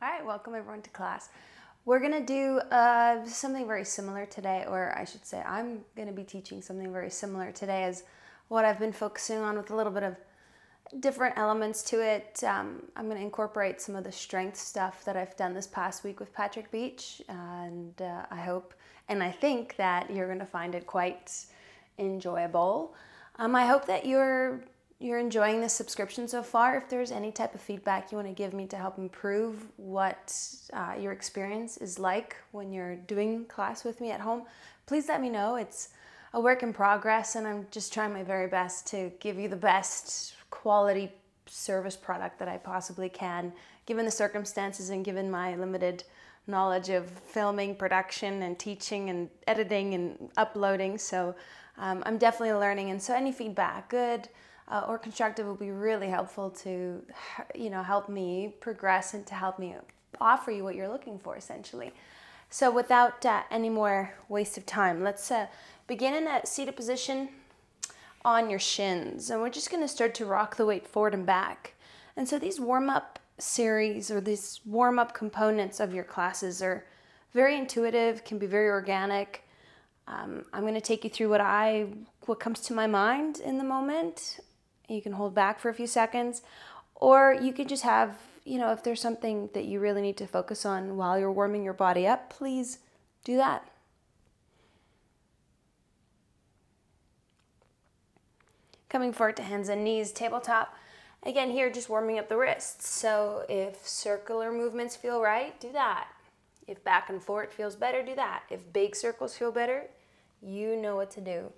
All right, welcome everyone to class. We're gonna do something very similar today, or I should say I'm gonna be teaching something very similar today as what I've been focusing on with a little bit of different elements to it. I'm gonna incorporate some of the strength stuff that I've done this past week with Patrick Beach, and I hope and I think that you're gonna find it quite enjoyable. I hope that you're enjoying this subscription so far. If there's any type of feedback you want to give me to help improve what your experience is like when you're doing class with me at home, please let me know. It's a work in progress and I'm just trying my very best to give you the best quality service product that I possibly can, given the circumstances and given my limited knowledge of filming, production, and teaching and editing and uploading. So I'm definitely learning, and so any feedback, good or constructive, will be really helpful to, help me progress and to help me offer you what you're looking for, essentially. So without any more waste of time, let's begin in a seated position on your shins, and we're just going to start to rock the weight forward and back. And so these warm-up series or these warm-up components of your classes are very intuitive, can be very organic. I'm going to take you through what comes to my mind in the moment. You can hold back for a few seconds, or you can just have, if there's something that you really need to focus on while you're warming your body up, please do that. Coming forward to hands and knees, tabletop. Again, here, just warming up the wrists. So if circular movements feel right, do that. If back and forth feels better, do that. If big circles feel better, you know what to do.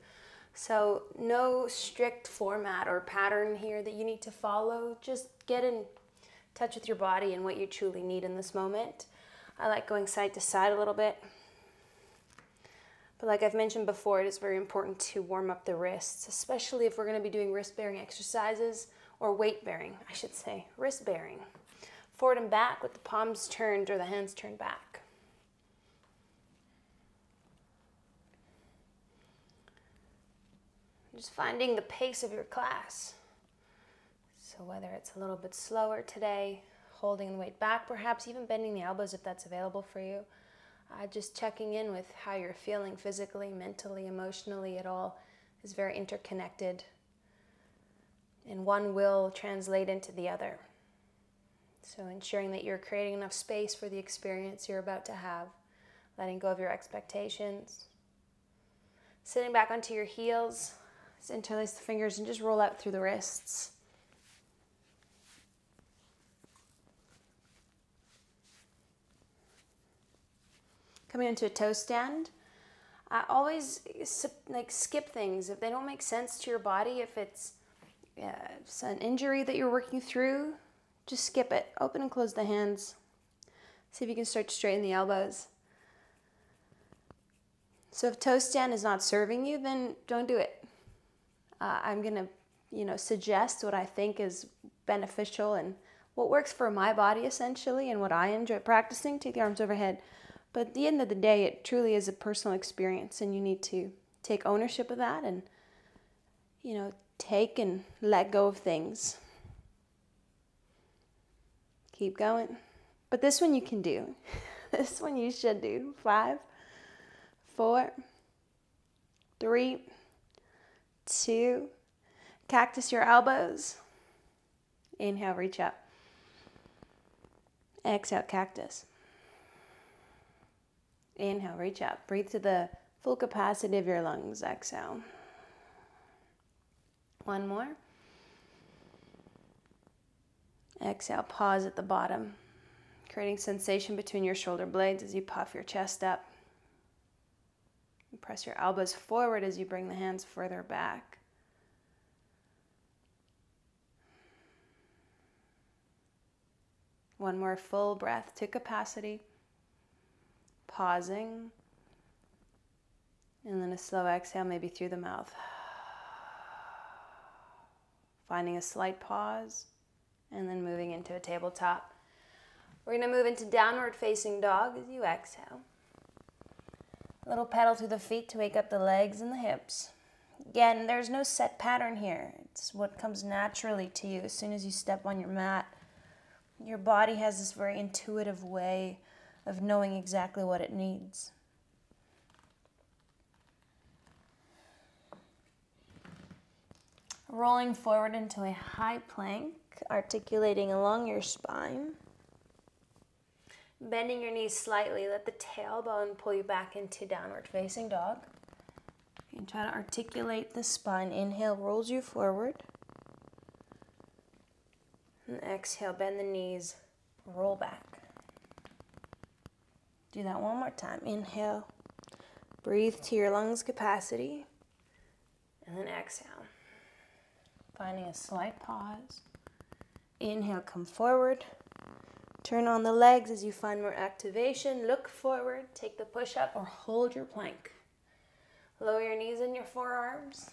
So no strict format or pattern here that you need to follow. Just get in touch with your body and what you truly need in this moment. I like going side to side a little bit. But like I've mentioned before, it is very important to warm up the wrists, especially if we're going to be doing wrist-bearing exercises, or weight-bearing, I should say, wrist-bearing. Forward and back with the palms turned or the hands turned back. Just finding the pace of your class. So whether it's a little bit slower today, holding the weight back, perhaps even bending the elbows if that's available for you. Just checking in with how you're feeling physically, mentally, emotionally. It all is very interconnected, and one will translate into the other. So ensuring that you're creating enough space for the experience you're about to have, letting go of your expectations. Sitting back onto your heels, just interlace the fingers and just roll out through the wrists. Coming into a toe stand. I always skip things if they don't make sense to your body. If it's an injury that you're working through, just skip it. Open and close the hands. See if you can start to straighten the elbows. So if toe stand is not serving you, then don't do it. I'm going to, suggest what I think is beneficial and what works for my body, essentially, and what I enjoy practicing. Take the arms overhead. But at the end of the day, it truly is a personal experience, and you need to take ownership of that and, take and let go of things. Keep going. But this one you can do. This one you should do. 5, 4, 3, 2. Cactus your elbows. Inhale, reach up. Exhale, cactus. Inhale, reach up. Breathe to the full capacity of your lungs. Exhale. One more. Exhale, pause at the bottom, creating sensation between your shoulder blades as you puff your chest up. And press your elbows forward as you bring the hands further back. One more full breath to capacity. Pausing. And then a slow exhale, maybe through the mouth. Finding a slight pause. And then moving into a tabletop. We're going to move into downward facing dog as you exhale. A little pedal through the feet to wake up the legs and the hips. Again, there's no set pattern here. It's what comes naturally to you as soon as you step on your mat. Your body has this very intuitive way of knowing exactly what it needs. Rolling forward into a high plank, articulating along your spine. Bending your knees slightly, let the tailbone pull you back into downward facing dog. And try to articulate the spine. Inhale, rolls you forward. And exhale, bend the knees, roll back. Do that one more time. Inhale, breathe to your lungs capacity. And then exhale. Finding a slight pause. Inhale, come forward. Turn on the legs as you find more activation. Look forward, take the push-up or hold your plank. Lower your knees in your forearms.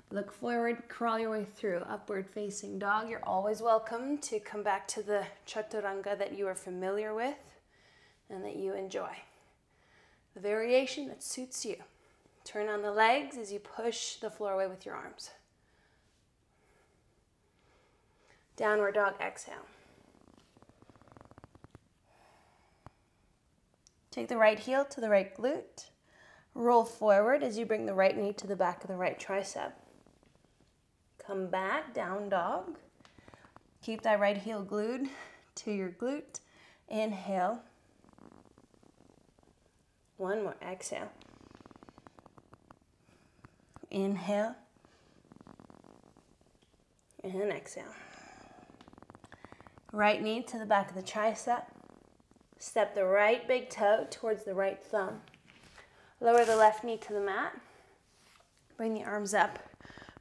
Look forward, crawl your way through upward facing dog. You're always welcome to come back to the chaturanga that you are familiar with and that you enjoy. The variation that suits you. Turn on the legs as you push the floor away with your arms. Downward dog, exhale. Take the right heel to the right glute. Roll forward as you bring the right knee to the back of the right tricep. Come back, down dog. Keep that right heel glued to your glute. Inhale. One more, exhale. Inhale. And exhale. Right knee to the back of the tricep. Step the right big toe towards the right thumb. Lower the left knee to the mat. Bring the arms up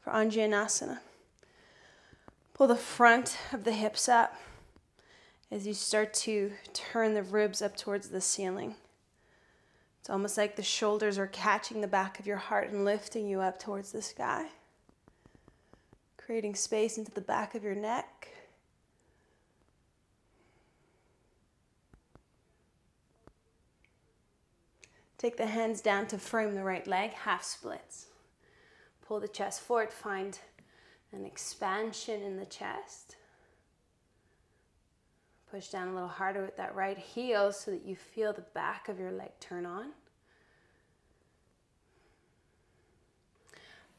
for Anjaneyasana. Pull the front of the hips up as you start to turn the ribs up towards the ceiling. It's almost like the shoulders are catching the back of your heart and lifting you up towards the sky. Creating space into the back of your neck. Take the hands down to frame the right leg, half splits. Pull the chest forward, find an expansion in the chest. Push down a little harder with that right heel so that you feel the back of your leg turn on.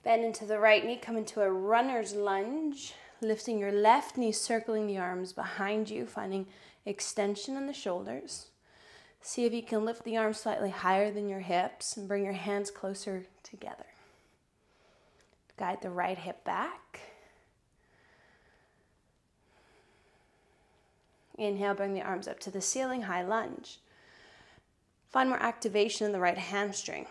Bend into the right knee, come into a runner's lunge, lifting your left knee, circling the arms behind you, finding extension in the shoulders. See if you can lift the arms slightly higher than your hips and bring your hands closer together. Guide the right hip back. Inhale, bring the arms up to the ceiling, high lunge. Find more activation in the right hamstring.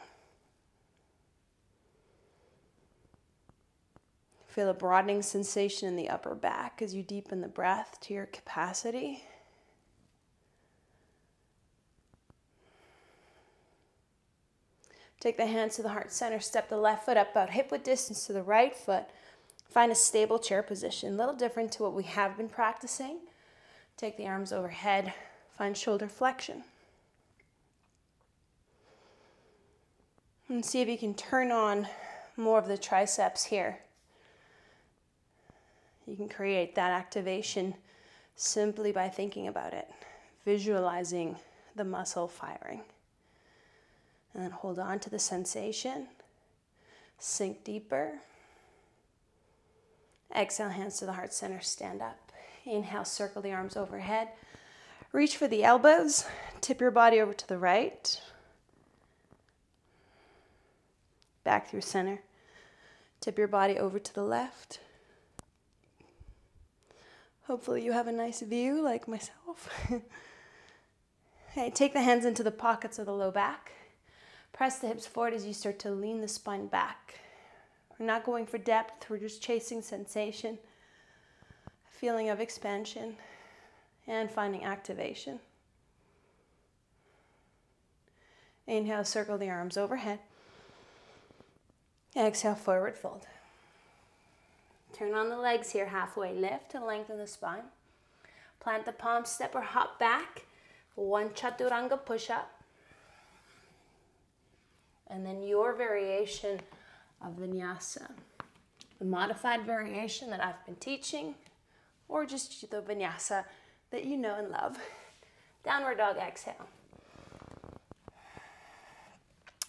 Feel a broadening sensation in the upper back as you deepen the breath to your capacity. Take the hands to the heart center, step the left foot up about hip-width distance to the right foot. Find a stable chair position, a little different to what we have been practicing. Take the arms overhead, find shoulder flexion. And see if you can turn on more of the triceps here. You can create that activation simply by thinking about it, visualizing the muscle firing. And then hold on to the sensation. Sink deeper. Exhale, hands to the heart center, stand up. Inhale, circle the arms overhead. Reach for the elbows. Tip your body over to the right. Back through center. Tip your body over to the left. Hopefully you have a nice view like myself. Okay, take the hands into the pockets of the low back. Press the hips forward as you start to lean the spine back. We're not going for depth, we're just chasing sensation, a feeling of expansion, and finding activation. Inhale, circle the arms overhead. Exhale, forward fold. Turn on the legs here, halfway lift to lengthen the spine. Plant the palms, step or hop back. One chaturanga push-up. And then your variation of vinyasa. The modified variation that I've been teaching, or just the vinyasa that you know and love. Downward dog, exhale.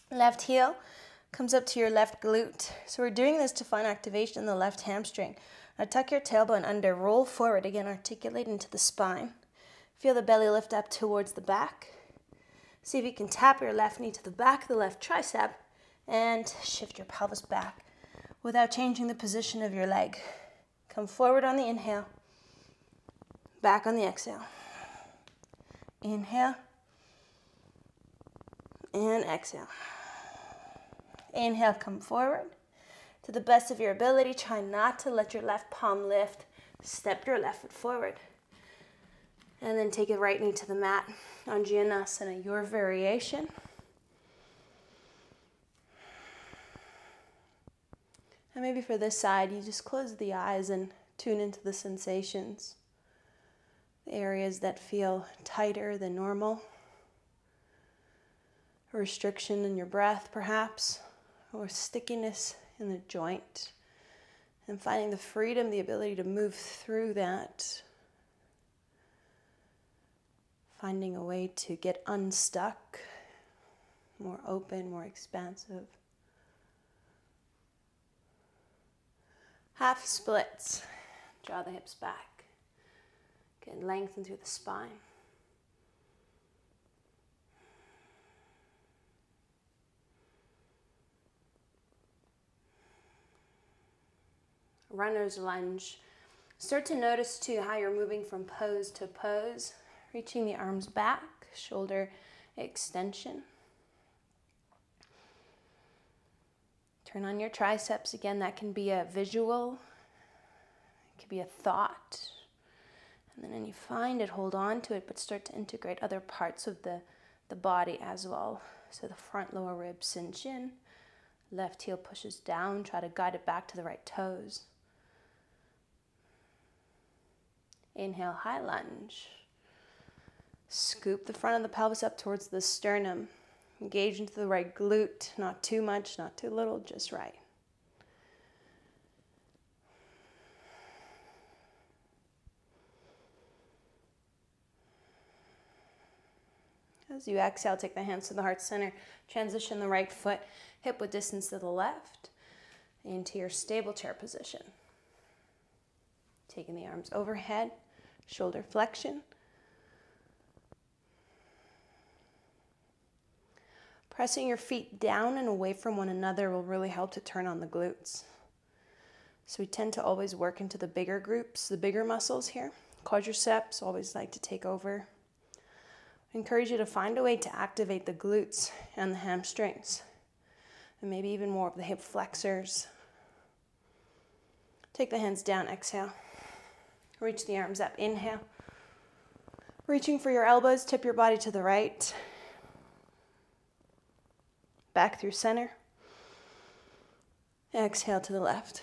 Left heel comes up to your left glute. So we're doing this to find activation in the left hamstring. Now tuck your tailbone under, roll forward, again articulate into the spine. Feel the belly lift up towards the back. See if you can tap your left knee to the back of the left tricep and shift your pelvis back without changing the position of your leg. Come forward on the inhale, back on the exhale. Inhale and exhale. Inhale, come forward. To the best of your ability, try not to let your left palm lift. Step your left foot forward. And then take a right knee to the mat. Anjaneyasana, your variation. And maybe for this side, you just close the eyes and tune into the sensations. The areas that feel tighter than normal. A restriction in your breath, perhaps, or stickiness in the joint. And finding the freedom, the ability to move through that. Finding a way to get unstuck, more open, more expansive. Half splits. Draw the hips back. Get lengthen through the spine. Runner's lunge. Start to notice too how you're moving from pose to pose, reaching the arms back, shoulder extension. Turn on your triceps. Again, that can be a visual, it could be a thought. And then when you find it, hold on to it, but start to integrate other parts of the body as well. So the front lower ribs cinch in, left heel pushes down, try to guide it back to the right toes. Inhale, high lunge. Scoop the front of the pelvis up towards the sternum. Engage into the right glute, not too much, not too little, just right. As you exhale, take the hands to the heart center. Transition the right foot, hip width distance to the left, into your stable chair position. Taking the arms overhead, shoulder flexion. Pressing your feet down and away from one another will really help to turn on the glutes. So we tend to always work into the bigger groups, the bigger muscles here. Quadriceps always like to take over. I encourage you to find a way to activate the glutes and the hamstrings, and maybe even more of the hip flexors. Take the hands down, exhale. Reach the arms up, inhale. Reaching for your elbows, tip your body to the right. Back through center. Exhale to the left.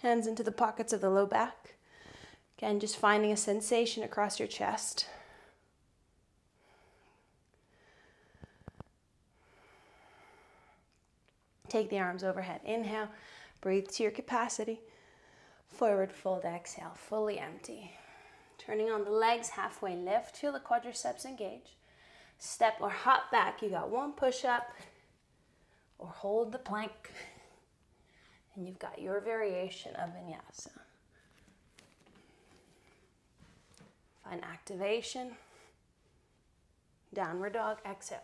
Hands into the pockets of the low back. Again, just finding a sensation across your chest. Take the arms overhead. Inhale, breathe to your capacity. Forward fold, exhale, fully empty. Turning on the legs, halfway lift. Feel the quadriceps engage. Step or hop back. You got one push up or hold the plank. And you've got your variation of vinyasa. Find activation. Downward dog, exhale.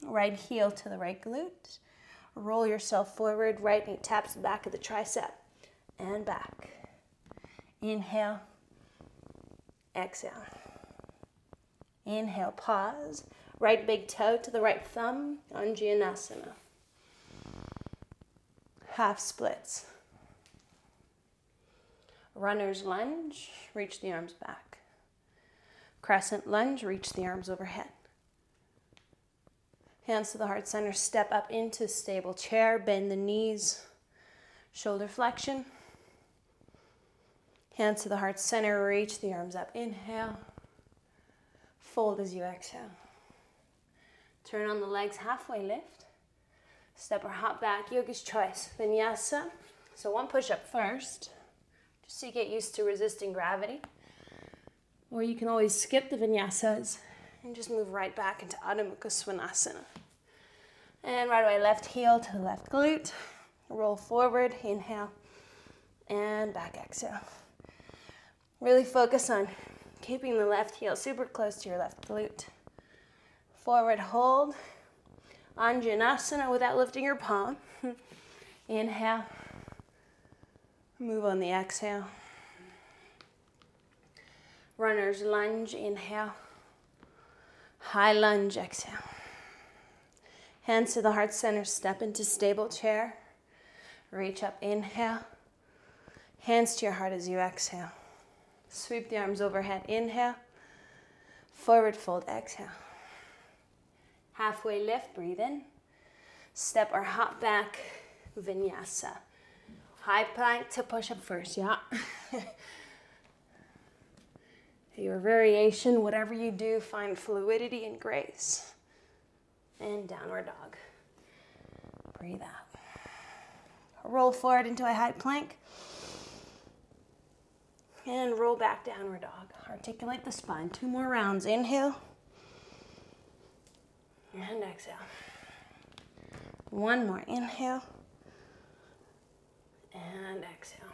Right heel to the right glute. Roll yourself forward. Right knee taps the back of the tricep. And back. Inhale. Exhale. Inhale, pause. Right big toe to the right thumb. Anjaneyasana. Half splits. Runner's lunge. Reach the arms back. Crescent lunge. Reach the arms overhead. Hands to the heart center. Step up into stable chair. Bend the knees. Shoulder flexion. Hands to the heart center. Reach the arms up. Inhale. Fold as you exhale. Turn on the legs. Halfway lift. Step or hop back, yogi's choice. Vinyasa. So one push-up first, just so you get used to resisting gravity. Or you can always skip the vinyasas and just move right back into Adho Mukha Svanasana. And right away, left heel to the left glute. Roll forward, inhale, and back exhale. Really focus on keeping the left heel super close to your left glute. Forward hold, Anjanasana without lifting your palm. Inhale, move on the exhale. Runner's lunge, inhale. High lunge, exhale. Hands to the heart center, step into stable chair. Reach up, inhale. Hands to your heart as you exhale. Sweep the arms overhead, inhale. Forward fold, exhale. Halfway lift, breathe in. Step or hop back, vinyasa. High plank to push up first, yeah. Your variation, whatever you do, find fluidity and grace. And downward dog. Breathe out. Roll forward into a high plank. And roll back, downward dog. Articulate the spine. 2 more rounds. Inhale. And exhale. 1 more. Inhale. And exhale.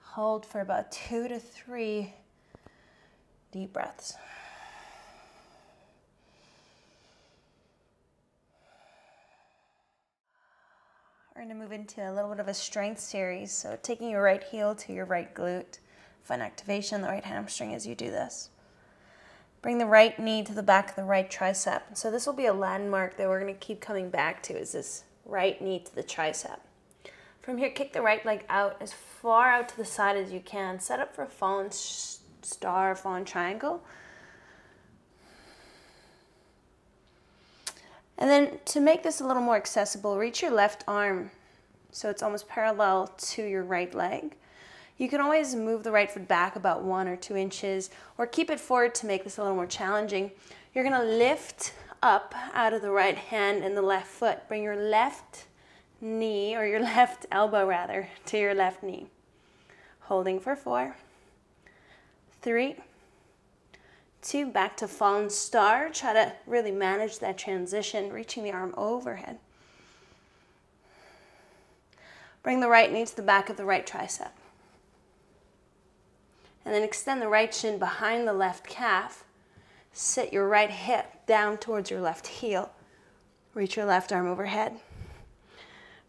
Hold for about 2 to 3 deep breaths. We're going to move into a little bit of a strength series. So taking your right heel to your right glute. Fun activation in the right hamstring as you do this. Bring the right knee to the back of the right tricep. So this will be a landmark that we're going to keep coming back to, is this right knee to the tricep. From here, kick the right leg out as far out to the side as you can. Set up for a fallen star, fallen triangle. And then to make this a little more accessible, reach your left arm so it's almost parallel to your right leg. You can always move the right foot back about 1 or 2 inches or keep it forward to make this a little more challenging. You're going to lift up out of the right hand and the left foot. Bring your left knee, or your left elbow rather, to your left knee. Holding for 4, 3, 2, back to fallen star. Try to really manage that transition, reaching the arm overhead. Bring the right knee to the back of the right tricep. And then extend the right shin behind the left calf. Sit your right hip down towards your left heel. Reach your left arm overhead.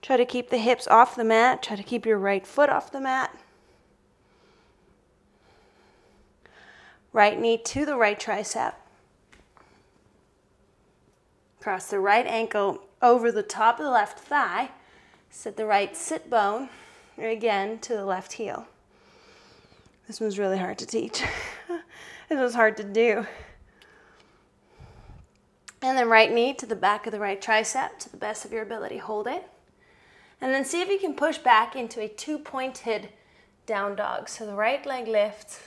Try to keep the hips off the mat. Try to keep your right foot off the mat. Right knee to the right tricep. Cross the right ankle over the top of the left thigh. Sit the right sit bone again to the left heel. This one's really hard to teach. This was hard to do. And then right knee to the back of the right tricep to the best of your ability. Hold it. And then see if you can push back into a 2-pointed down dog. So the right leg lifts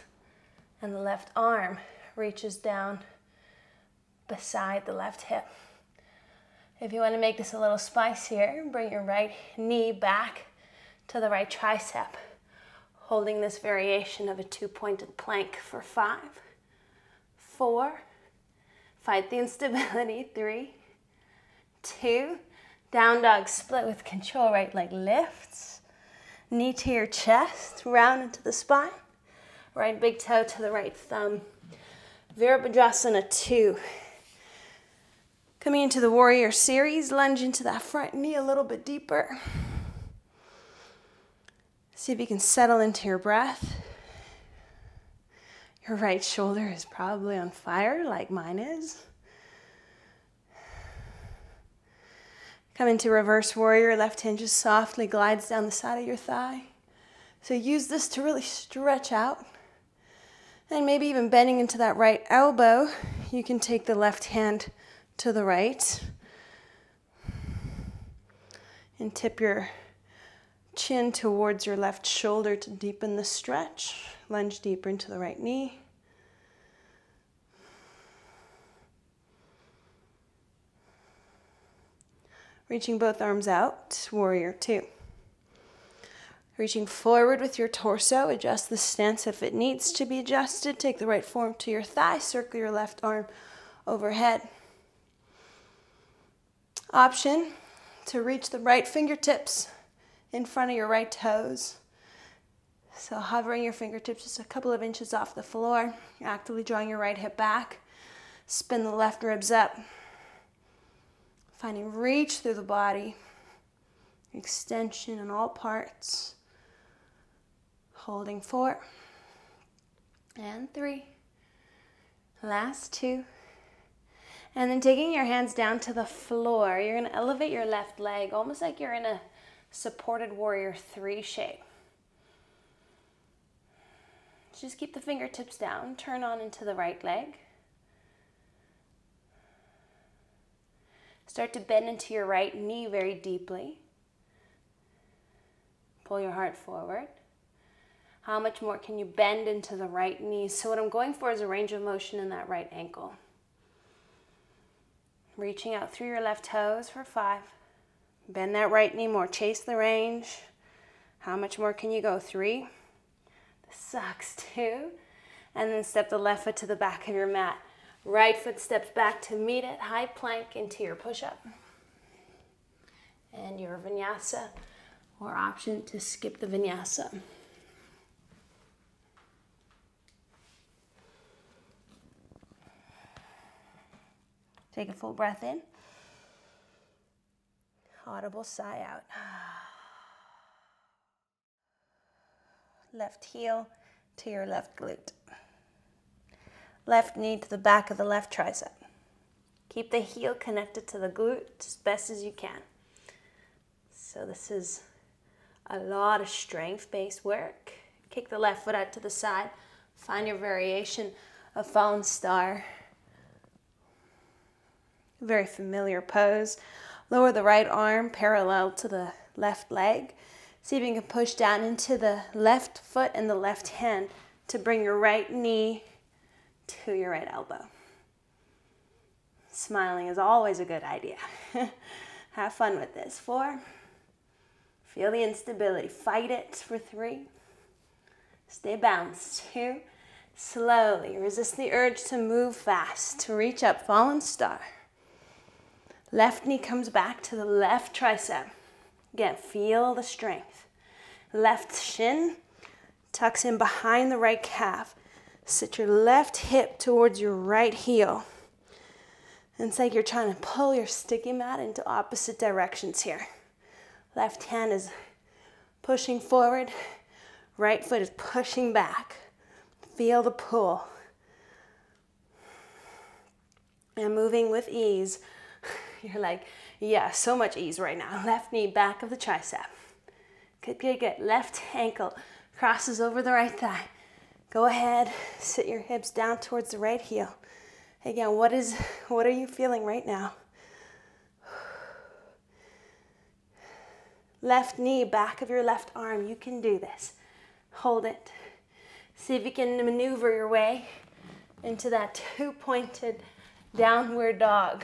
and the left arm reaches down beside the left hip. If you want to make this a little spicier, bring your right knee back to the right tricep, holding this variation of a 2-pointed plank for 5, 4, fight the instability, 3, 2, down dog split with control, right leg lifts, knee to your chest, round into the spine, right big toe to the right thumb, Virabhadrasana 2. Coming into the warrior series, lunge into that front knee a little bit deeper. See if you can settle into your breath. Your right shoulder is probably on fire like mine is. Come into reverse warrior, left hand just softly glides down the side of your thigh. So use this to really stretch out. And maybe even bending into that right elbow, you can take the left hand to the right and tip your chin towards your left shoulder to deepen the stretch. Lunge deeper into the right knee. Reaching both arms out, warrior two. Reaching forward with your torso, adjust the stance if it needs to be adjusted. Take the right forearm to your thigh, circle your left arm overhead. Option to reach the right fingertips in front of your right toes. So hovering your fingertips just a couple of inches off the floor, actively drawing your right hip back. Spin the left ribs up. Finding reach through the body. Extension in all parts. Holding 4 and 3. Last 2. And then taking your hands down to the floor, you're going to elevate your left leg almost like you're in a supported warrior 3 shape. Just keep the fingertips down, turn on into the right leg. Start to bend into your right knee very deeply. Pull your heart forward. How much more can you bend into the right knee? So what I'm going for is a range of motion in that right ankle. Reaching out through your left toes for 5. Bend that right knee more. Chase the range. How much more can you go? 3. This sucks. 2. And then step the left foot to the back of your mat. Right foot steps back to meet it. High plank into your push-up. And your vinyasa, or option to skip the vinyasa. Take a full breath in. Audible sigh out. Left heel to your left glute. Left knee to the back of the left tricep. Keep the heel connected to the glute as best as you can. So this is a lot of strength-based work. Kick the left foot out to the side. Find your variation of fallen star. Very familiar pose. Lower the right arm parallel to the left leg. See if you can push down into the left foot and the left hand to bring your right knee to your right elbow. Smiling is always a good idea. Have fun with this. 4. Feel the instability. Fight it for 3. Stay balanced. 2. Slowly resist the urge to move fast, to reach up, fallen star. Left knee comes back to the left tricep. Again, feel the strength. Left shin tucks in behind the right calf. Sit your left hip towards your right heel. And it's like you're trying to pull your sticky mat into opposite directions here. Left hand is pushing forward. Right foot is pushing back. Feel the pull. And moving with ease. You're like, yeah, so much ease right now. Left knee, back of the tricep. Good, good, good. Left ankle crosses over the right thigh. Go ahead, sit your hips down towards the right heel. Again, what are you feeling right now? Left knee, back of your left arm. You can do this. Hold it. See if you can maneuver your way into that 2-pointed downward dog.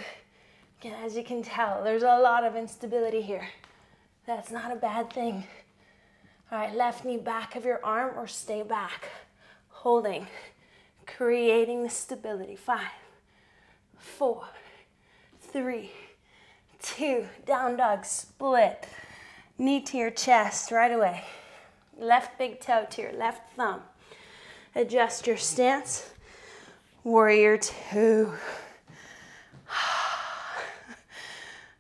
Again, as you can tell, there's a lot of instability here. That's not a bad thing. All right, left knee back of your arm or stay back. Holding, creating the stability. 5, 4, 3, 2, down dog, split. Knee to your chest right away. Left big toe to your left thumb. Adjust your stance. Warrior 2.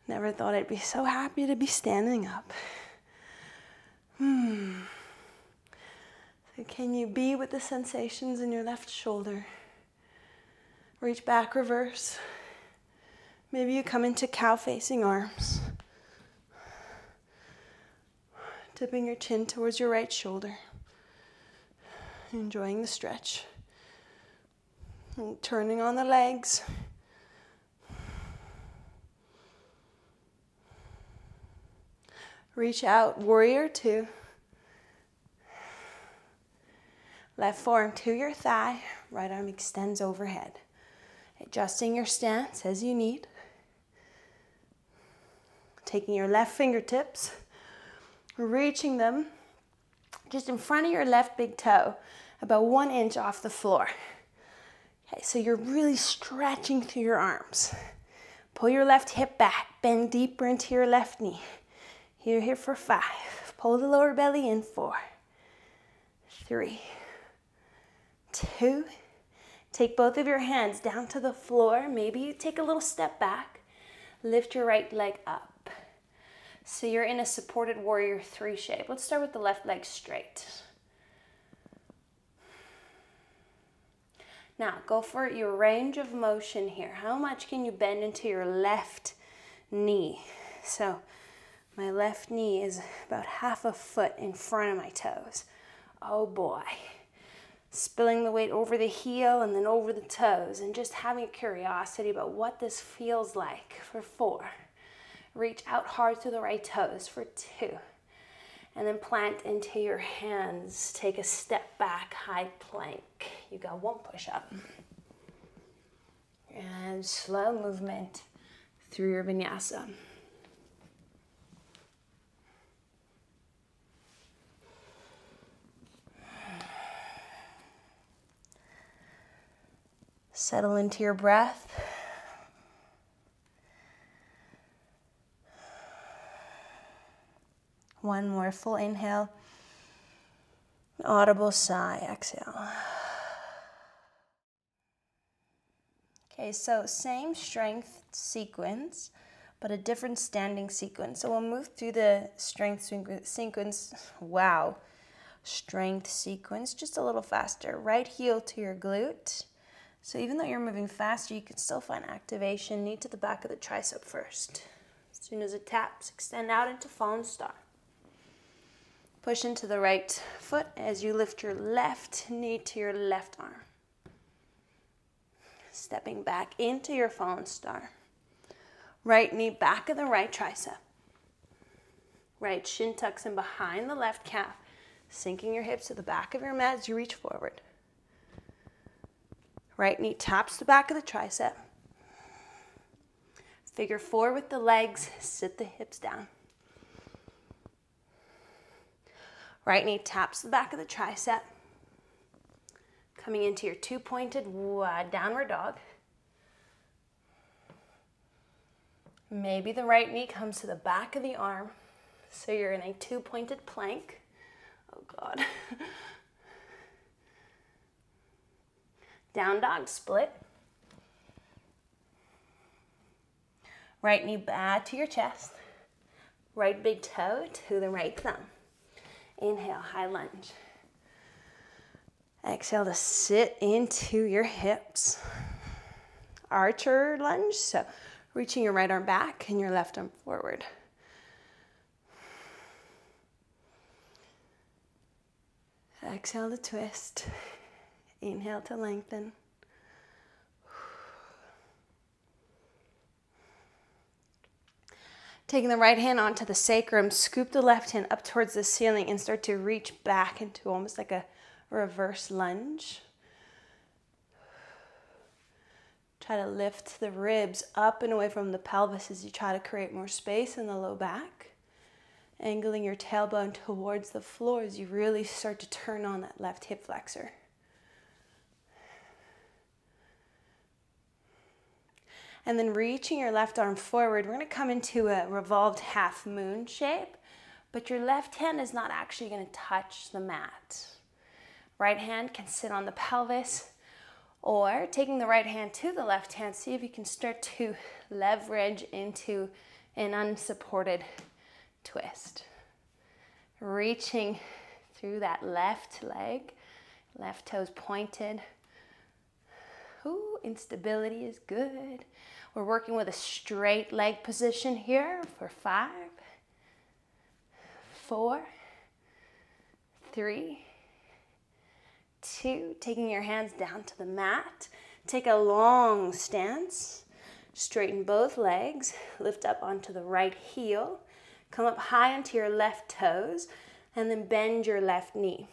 Never thought I'd be so happy to be standing up. So can you be with the sensations in your left shoulder? Reach back, reverse. Maybe you come into cow-facing arms. Tipping your chin towards your right shoulder. Enjoying the stretch. And turning on the legs. Reach out, warrior 2. Left forearm to your thigh, right arm extends overhead. Adjusting your stance as you need. Taking your left fingertips, reaching them just in front of your left big toe, about 1 inch off the floor. Okay, so you're really stretching through your arms. Pull your left hip back, bend deeper into your left knee. Here for 5. Pull the lower belly in. 4, 3, 2. Take both of your hands down to the floor. Maybe you take a little step back. Lift your right leg up. So you're in a supported warrior 3 shape. Let's start with the left leg straight. Now, go for your range of motion here. How much can you bend into your left knee? So my left knee is about half a foot in front of my toes. Oh boy. Spilling the weight over the heel and then over the toes, and just having a curiosity about what this feels like for 4. Reach out hard through the right toes for 2. And then plant into your hands. Take a step back, high plank. You got 1 push-up. And slow movement through your vinyasa. Settle into your breath. One more full inhale. Audible sigh, exhale. Okay, so same strength sequence, but a different standing sequence. So we'll move through the strength sequence. Wow. Strength sequence, just a little faster. Right heel to your glute. So even though you're moving faster, you can still find activation. Knee to the back of the tricep first. As soon as it taps, extend out into fallen star. Push into the right foot as you lift your left knee to your left arm. Stepping back into your fallen star. Right knee back of the right tricep. Right shin tucks in behind the left calf, sinking your hips to the back of your mat as you reach forward. Right knee taps the back of the tricep. Figure 4 with the legs, sit the hips down. Right knee taps the back of the tricep. Coming into your 2-pointed downward dog. Maybe the right knee comes to the back of the arm. So you're in a 2-pointed plank. Oh God. Down dog split. Right knee bad to your chest. Right big toe to the right thumb. Inhale, high lunge. Exhale to sit into your hips. Archer lunge, so reaching your right arm back and your left arm forward. Exhale to twist. Inhale to lengthen. Taking the right hand onto the sacrum, scoop the left hand up towards the ceiling and start to reach back into almost like a reverse lunge. Try to lift the ribs up and away from the pelvis as you try to create more space in the low back. Angling your tailbone towards the floor as you really start to turn on that left hip flexor. And then reaching your left arm forward, we're going to come into a revolved half moon shape, but your left hand is not actually going to touch the mat. Right hand can sit on the pelvis, or taking the right hand to the left hand, see if you can start to leverage into an unsupported twist. Reaching through that left leg, left toes pointed. Ooh, instability is good. We're working with a straight leg position here for 5, 4, 3, 2. Taking your hands down to the mat. Take a long stance. Straighten both legs. Lift up onto the right heel. Come up high onto your left toes, and then bend your left knee.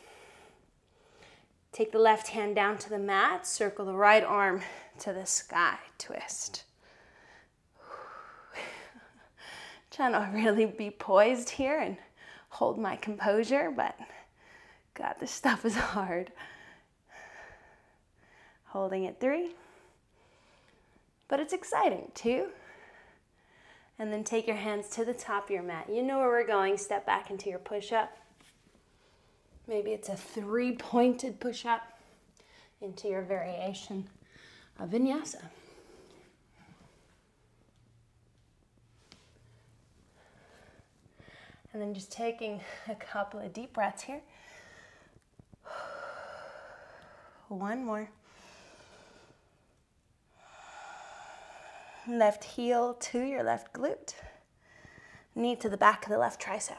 Take the left hand down to the mat, circle the right arm to the sky, twist. Trying to really be poised here and hold my composure, but God, this stuff is hard. Holding it 3. But it's exciting, 2. And then take your hands to the top of your mat. You know where we're going. Step back into your push-up. Maybe it's a 3-pointed push-up into your variation of vinyasa. And then just taking a couple of deep breaths here. 1 more. Left heel to your left glute. Knee to the back of the left tricep.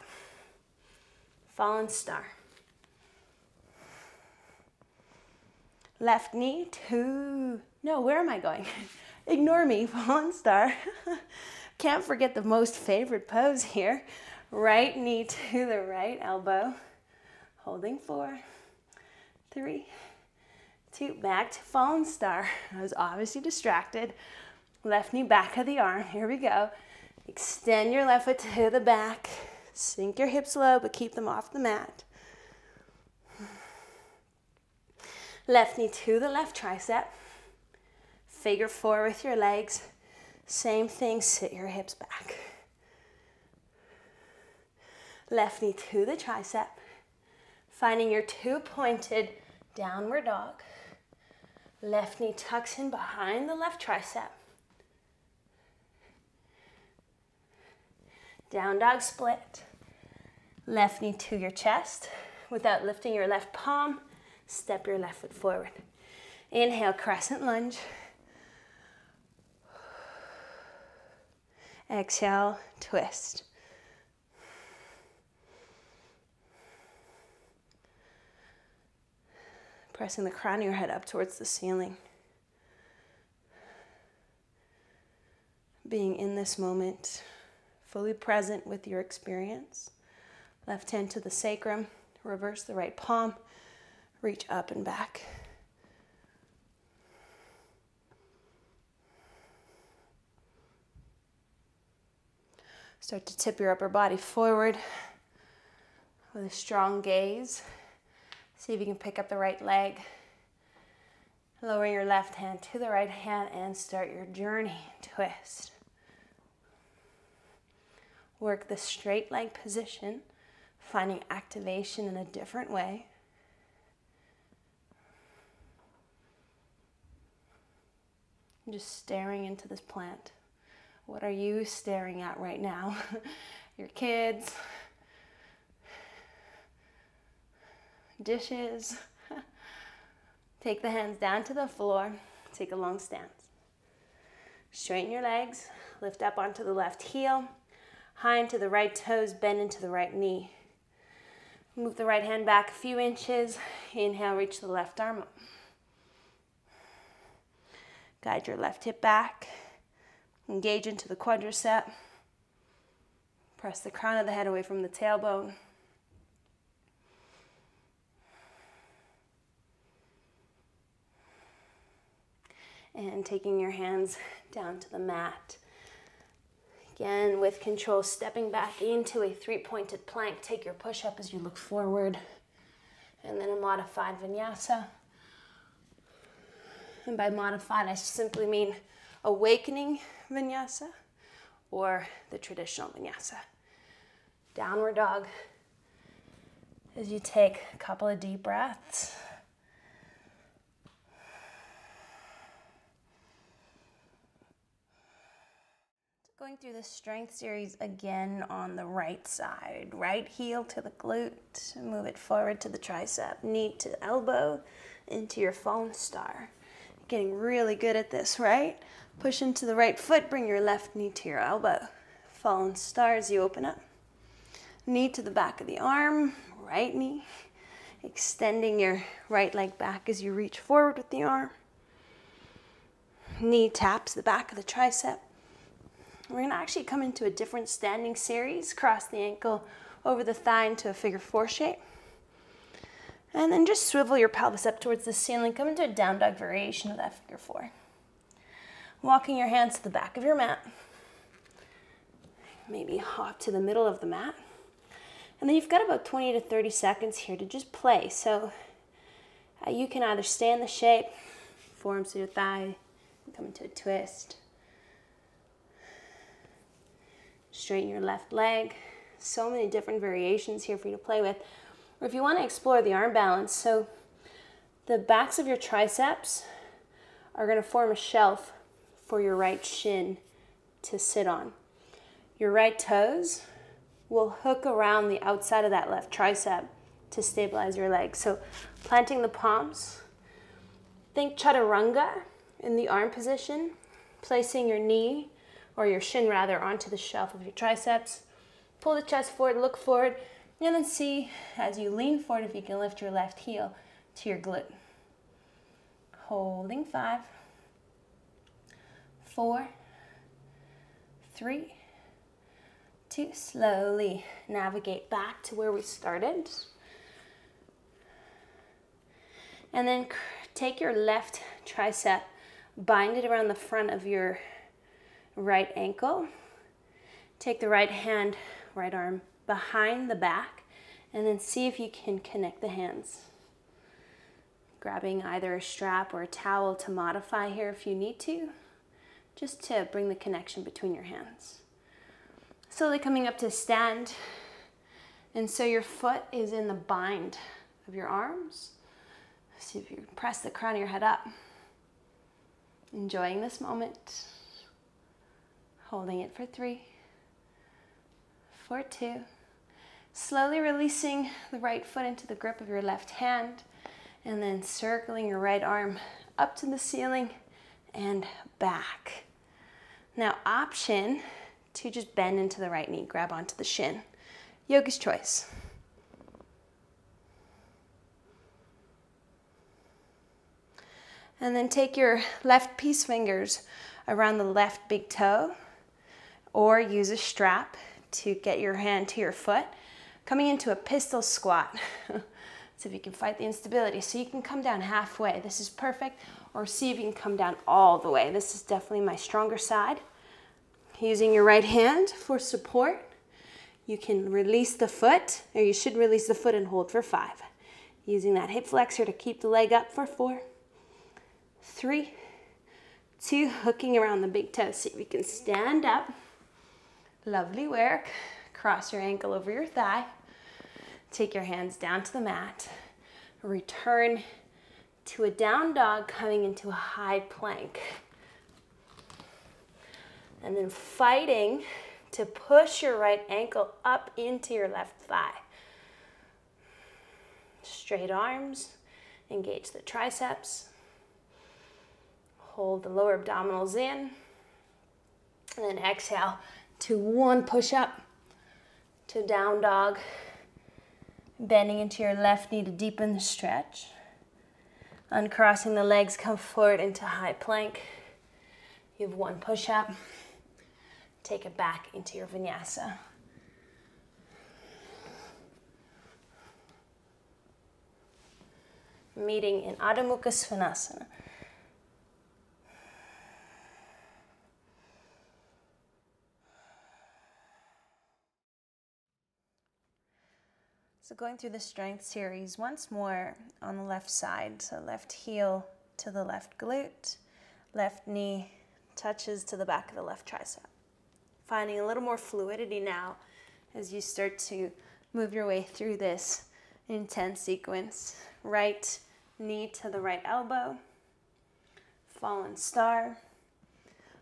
Fallen star. Left knee to, no, where am I going? Ignore me, fallen star. Can't forget the most favorite pose here. Right knee to the right elbow. Holding 4, 3, 2, back to fallen star. I was obviously distracted. Left knee back of the arm. Here we go. Extend your left foot to the back. Sink your hips low, but keep them off the mat. Left knee to the left tricep. Figure 4 with your legs. Same thing, sit your hips back. Left knee to the tricep. Finding your 2-pointed downward dog. Left knee tucks in behind the left tricep. Down dog split. Left knee to your chest. Without lifting your left palm, step your left foot forward. Inhale, crescent lunge. Exhale, twist. Pressing the crown of your head up towards the ceiling. Being in this moment, fully present with your experience. Left hand to the sacrum, reverse the right palm, reach up and back. Start to tip your upper body forward with a strong gaze. See if you can pick up the right leg. Lower your left hand to the right hand and start your journey. Twist. Work the straight leg position, finding activation in a different way. Just staring into this plant. What are you staring at right now? Your kids, dishes. Take the hands down to the floor. Take a long stance. Straighten your legs. Lift up onto the left heel. High into the right toes. Bend into the right knee. Move the right hand back a few inches. Inhale, reach the left arm up. Guide your left hip back. Engage into the quadricep. Press the crown of the head away from the tailbone. And taking your hands down to the mat. Again, with control, stepping back into a 3-pointed plank. Take your push-up as you look forward. And then a modified vinyasa. And by modified, I simply mean awakening vinyasa or the traditional vinyasa. Downward dog as you take a couple of deep breaths. Going through the strength series again on the right side. Right heel to the glute, move it forward to the tricep, knee to elbow, into your fallen star. Getting really good at this, right? Push into the right foot, bring your left knee to your elbow. Fallen star as you open up. Knee to the back of the arm, right knee. Extending your right leg back as you reach forward with the arm. Knee taps the back of the tricep. We're going to actually come into a different standing series. Cross the ankle over the thigh into a figure 4 shape. And then just swivel your pelvis up towards the ceiling. Come into a down dog variation of that figure 4. Walking your hands to the back of your mat. Maybe hop to the middle of the mat. And then you've got about 20 to 30 seconds here to just play. So you can either stay in the shape, forearms to your thigh, come into a twist. Straighten your left leg. So many different variations here for you to play with. Or if you want to explore the arm balance, so the backs of your triceps are going to form a shelf for your right shin to sit on. Your right toes will hook around the outside of that left tricep to stabilize your legs. So planting the palms, think chaturanga in the arm position, placing your knee, or your shin rather, onto the shelf of your triceps. Pull the chest forward, look forward, and then see as you lean forward if you can lift your left heel to your glute. Holding 5, 4, 3, 2, slowly navigate back to where we started. And then take your left tricep, bind it around the front of your right ankle. Take the right hand, right arm behind the back, and then see if you can connect the hands. Grabbing either a strap or a towel to modify here if you need to, just to bring the connection between your hands. Slowly coming up to stand, and so your foot is in the bind of your arms. See if you press the crown of your head up. Enjoying this moment. Holding it for 3, for 2. Slowly releasing the right foot into the grip of your left hand, and then circling your right arm up to the ceiling and back. Now, option to just bend into the right knee, grab onto the shin. Yoga's choice. And then take your left peace fingers around the left big toe, or use a strap to get your hand to your foot, coming into a pistol squat. See if you can fight the instability. So you can come down halfway. This is perfect. Or see if you can come down all the way. This is definitely my stronger side. Using your right hand for support, you can release the foot, or you should release the foot and hold for 5. Using that hip flexor to keep the leg up for 4, 3, 2, hooking around the big toe. See if you can stand up. Lovely work. Cross your ankle over your thigh. Take your hands down to the mat. Return to a down dog, coming into a high plank. And then fighting to push your right ankle up into your left thigh. Straight arms, engage the triceps. Hold the lower abdominals in. And then exhale to 1 push up to down dog. Bending into your left knee to deepen the stretch. Uncrossing the legs, come forward into high plank. You have 1 push up. Take it back into your vinyasa. Meeting in Adho Mukha Svanasana. So going through the strength series once more on the left side. So left heel to the left glute, left knee touches to the back of the left tricep. Finding a little more fluidity now as you start to move your way through this intense sequence. Right knee to the right elbow, fallen star.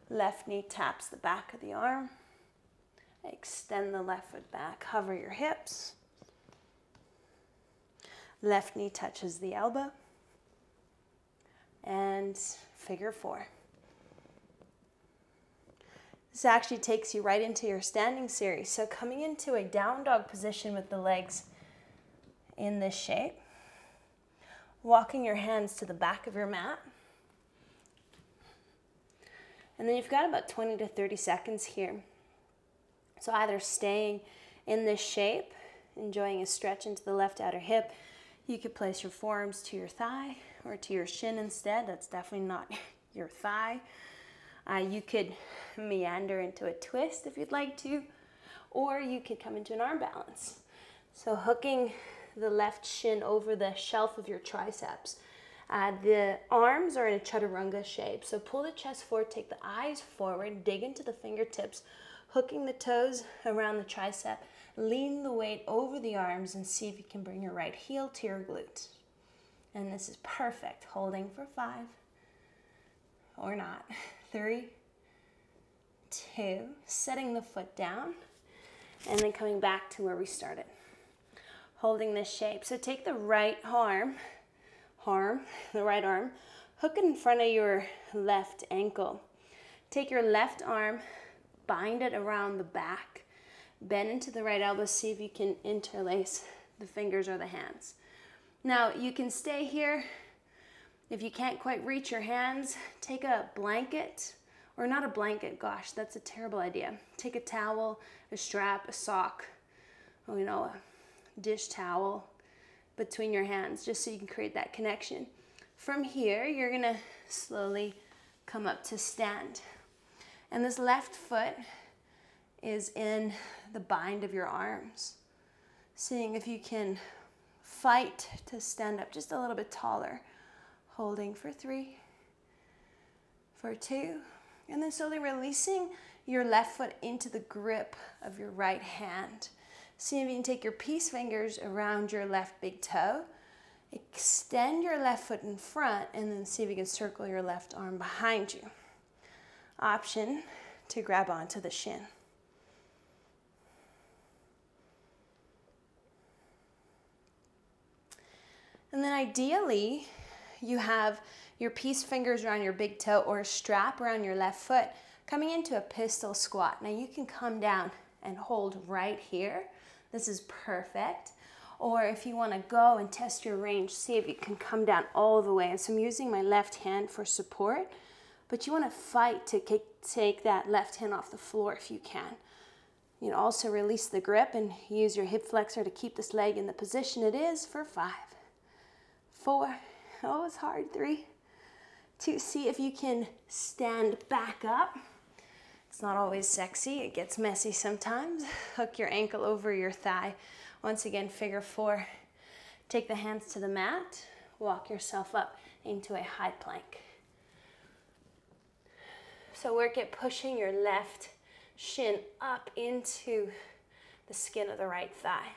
Left knee taps the back of the arm. Extend the left foot back, hover your hips. Left knee touches the elbow. And figure 4. This actually takes you right into your standing series. So coming into a down dog position with the legs in this shape. Walking your hands to the back of your mat. And then you've got about 20 to 30 seconds here. So either staying in this shape, enjoying a stretch into the left outer hip. You could place your forearms to your thigh or to your shin instead. That's definitely not your thigh. You could meander into a twist if you'd like to. or you could come into an arm balance. So hooking the left shin over the shelf of your triceps. The arms are in a chaturanga shape. So pull the chest forward, take the eyes forward, dig into the fingertips, hooking the toes around the tricep. Lean the weight over the arms and see if you can bring your right heel to your glute. And this is perfect. Holding for 5, or not. 3, 2, setting the foot down, and then coming back to where we started. Holding this shape. So take the right arm, hook it in front of your left ankle. Take your left arm, bind it around the back, bend into the right elbow, see if you can interlace the fingers or the hands. Now you can stay here. If you can't quite reach your hands, take a blanket, or not a blanket, gosh, that's a terrible idea. Take a towel, a strap, a sock, or, a dish towel between your hands, just so you can create that connection. From here, you're gonna slowly come up to stand. And this left foot is in the bind of your arms. Seeing if you can fight to stand up just a little bit taller. Holding for 3, for 2, and then slowly releasing your left foot into the grip of your right hand. See if you can take your peace fingers around your left big toe, extend your left foot in front, and then see if you can circle your left arm behind you. Option to grab onto the shin. And then ideally, you have your peace fingers around your big toe or a strap around your left foot, coming into a pistol squat. Now you can come down and hold right here. This is perfect. Or if you want to go and test your range, see if you can come down all the way. And so I'm using my left hand for support, but you want to fight to take that left hand off the floor if you can. You can also release the grip and use your hip flexor to keep this leg in the position it is for 5, 4, oh, it's hard, 3, 2, see if you can stand back up. It's not always sexy, it gets messy sometimes. Hook your ankle over your thigh. Once again, figure 4. Take the hands to the mat, walk yourself up into a high plank. So work at pushing your left shin up into the skin of the right thigh.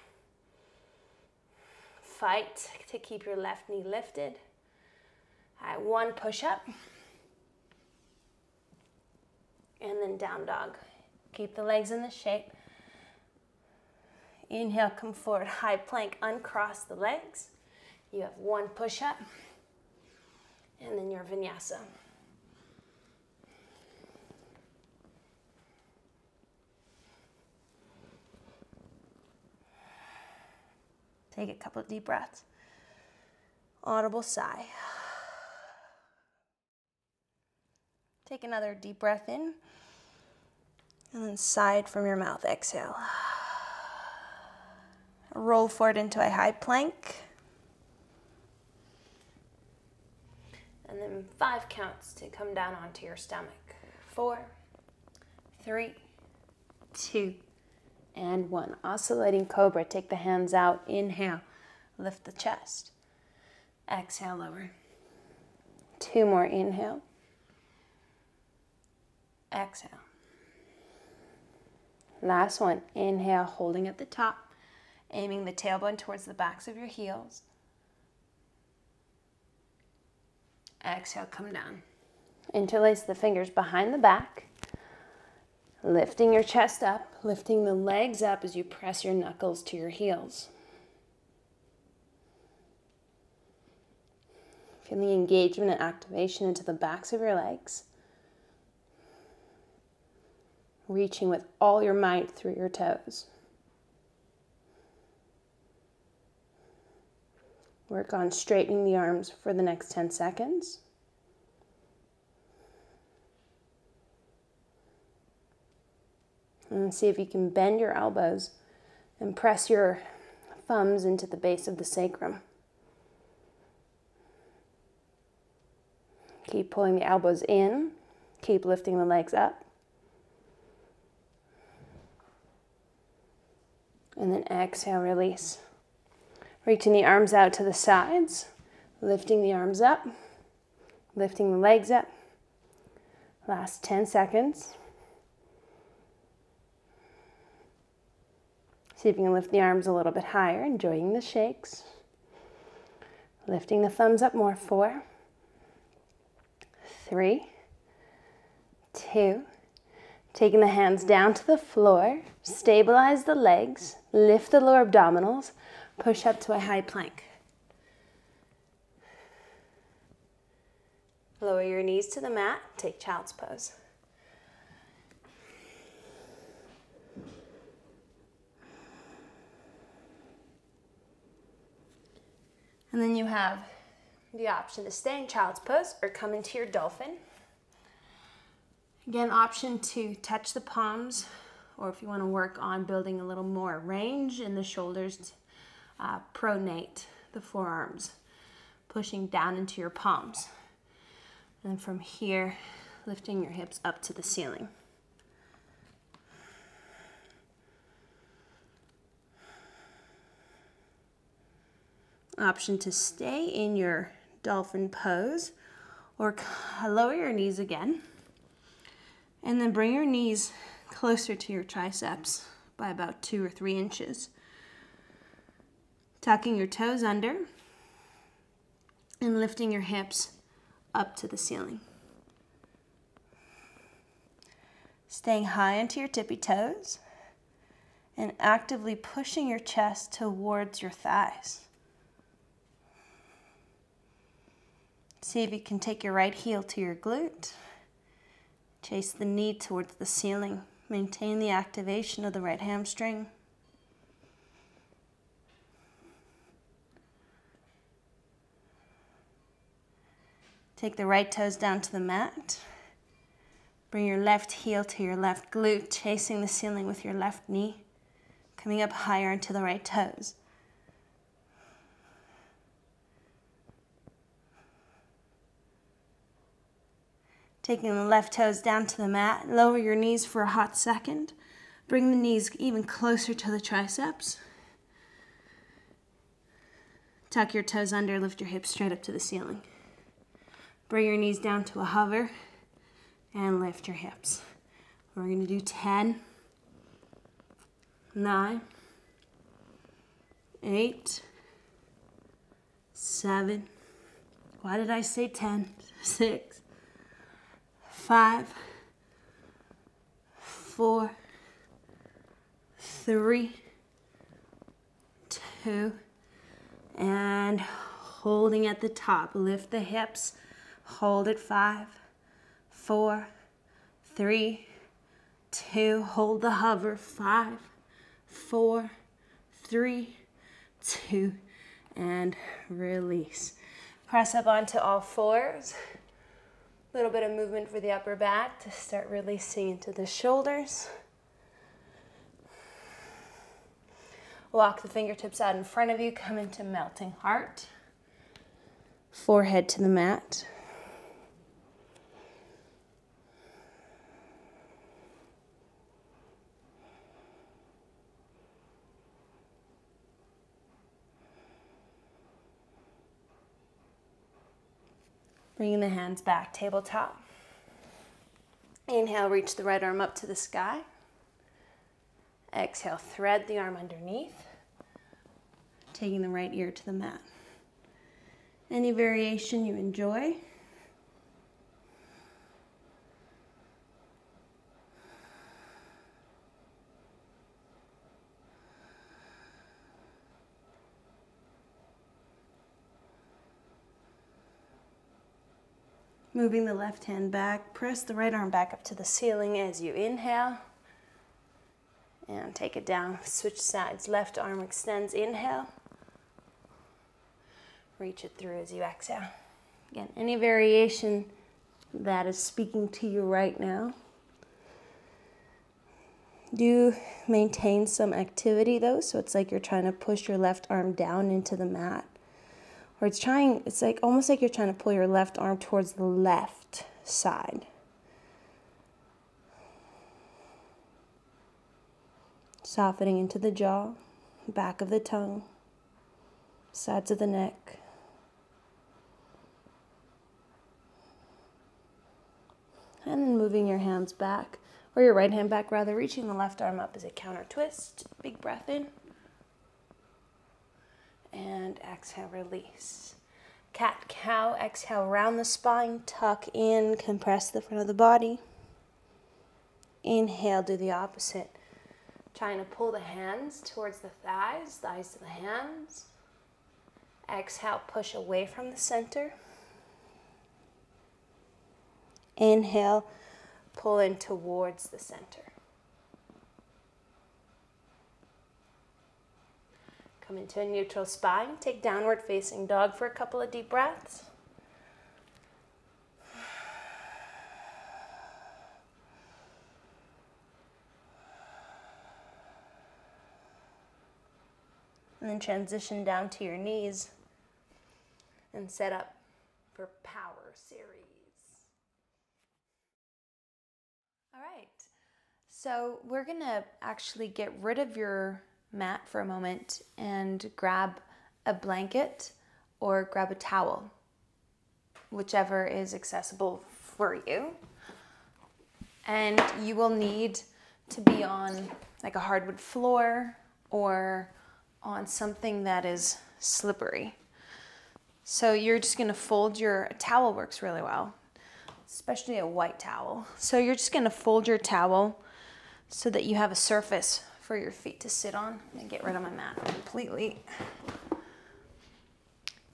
Fight to keep your left knee lifted. All right, 1 push-up. And then down dog. Keep the legs in the shape. Inhale, come forward, high plank, uncross the legs. You have 1 push-up. And then your vinyasa. Take a couple of deep breaths. Audible sigh. Take another deep breath in, and then sigh from your mouth, exhale. Roll forward into a high plank. And then 5 counts to come down onto your stomach. 4, 3, 2, and 1. Oscillating cobra, take the hands out, inhale, lift the chest. Exhale, lower. 2 more, inhale. Exhale. Last one, inhale, holding at the top, aiming the tailbone towards the backs of your heels. Exhale, come down. Interlace the fingers behind the back, lifting your chest up, lifting the legs up as you press your knuckles to your heels. Feeling engagement and activation into the backs of your legs. Reaching with all your might through your toes. Work on straightening the arms for the next 10 seconds. And see if you can bend your elbows and press your thumbs into the base of the sacrum. Keep pulling the elbows in. Keep lifting the legs up. And then exhale, release. Reaching the arms out to the sides, lifting the arms up, lifting the legs up. Last 10 seconds. See if you can lift the arms a little bit higher, enjoying the shakes. Lifting the thumbs up more. 4, 3, 2. Taking the hands down to the floor, stabilize the legs, lift the lower abdominals, push up to a high plank. Lower your knees to the mat, take child's pose. And then you have the option to stay in child's pose or come into your dolphin. Again, option to touch the palms, or if you want to work on building a little more range in the shoulders, pronate the forearms, pushing down into your palms. And from here, lifting your hips up to the ceiling. Option to stay in your dolphin pose, or lower your knees again. And then bring your knees closer to your triceps by about 2 or 3 inches. Tucking your toes under and lifting your hips up to the ceiling. Staying high into your tippy toes and actively pushing your chest towards your thighs. See if you can take your right heel to your glute. Chase the knee towards the ceiling. Maintain the activation of the right hamstring. Take the right toes down to the mat. Bring your left heel to your left glute, chasing the ceiling with your left knee, coming up higher into the right toes. Taking the left toes down to the mat, lower your knees for a hot second. Bring the knees even closer to the triceps. Tuck your toes under, lift your hips straight up to the ceiling. Bring your knees down to a hover and lift your hips. We're going to do 10, 9, 8, 7, why did I say 10? 6, 5, 4, 3, 2, and holding at the top. Lift the hips, hold at 5, 4, 3, 2, hold the hover, 5, 4, 3, 2, and release. Press up onto all fours. A little bit of movement for the upper back to start releasing into the shoulders. Walk the fingertips out in front of you, come into melting heart. Forehead to the mat. Bringing the hands back, tabletop. Inhale, reach the right arm up to the sky. Exhale, thread the arm underneath. Taking the right ear to the mat. Any variation you enjoy. Moving the left hand back, press the right arm back up to the ceiling as you inhale. And take it down, switch sides. Left arm extends, inhale. Reach it through as you exhale. Again, any variation that is speaking to you right now. Do maintain some activity though, so it's like you're trying to push your left arm down into the mat. Or it's like almost like you're trying to pull your left arm towards the left side. Softening into the jaw. back of the tongue, sides of the neck. And then moving your hands back, or your right hand back rather, reaching the left arm up as a counter twist. Big breath in. And exhale, release. Cat-cow, exhale, round the spine, tuck in, compress the front of the body. Inhale, do the opposite. Trying to pull the hands towards the thighs to the hands. Exhale, push away from the center. Inhale, pull in towards the center. Come into a neutral spine. Take downward facing dog for a couple of deep breaths. And then transition down to your knees and set up for power series. All right, so we're gonna actually get rid of your mat for a moment and grab a blanket or grab a towel, whichever is accessible for you. And you will need to be on like a hardwood floor or on something that is slippery. So you're just gonna fold a towel works really well, especially a white towel. So you're just gonna fold your towel so that you have a surface for your feet to sit on. I'm gonna get rid of my mat completely.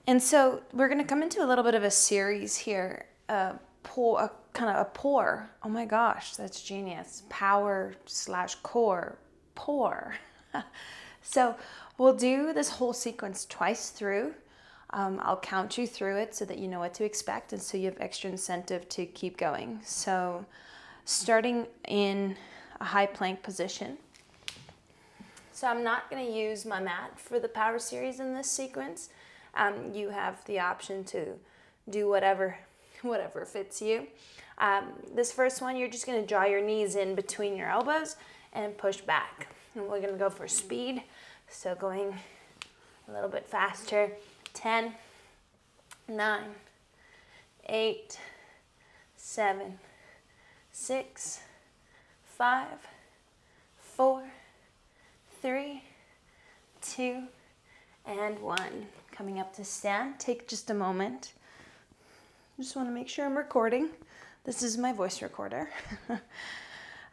And so we're gonna come into a little bit of a series here, kind of a pour. Oh my gosh, that's genius. Power/core, pour. So we'll do this whole sequence twice through. I'll count you through it so that you know what to expect and so you have extra incentive to keep going. So starting in a high plank position. So I'm not going to use my mat for the power series in this sequence. You have the option to do whatever fits you. This first one, you're just going to draw your knees in between your elbows and push back. And we're going to go for speed. So going a little bit faster. 10, 9, 8, 7, 6, 5, 4, 3, 2, and 1. Coming up to stand. Take just a moment. Just want to make sure I'm recording. This is my voice recorder. All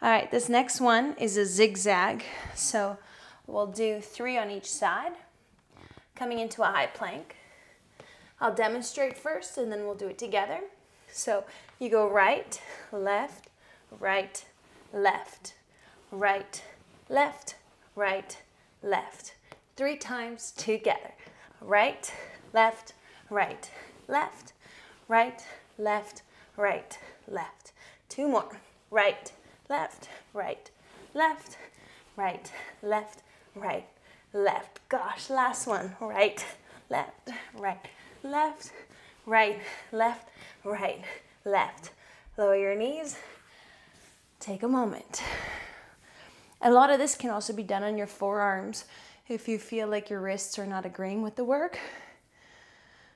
right, this next one is a zigzag. So we'll do 3 on each side. Coming into a high plank. I'll demonstrate first and then we'll do it together. So you go right, left, right, left, right, left, right, left. 3 times together. Right, left, right, left, right, left, right, left. 2 more. Right, left, right, left, right, left, right, left. Gosh, last one. Right, left, right, left, right, left, right, left. Lower your knees. Take a moment. A lot of this can also be done on your forearms if you feel like your wrists are not agreeing with the work.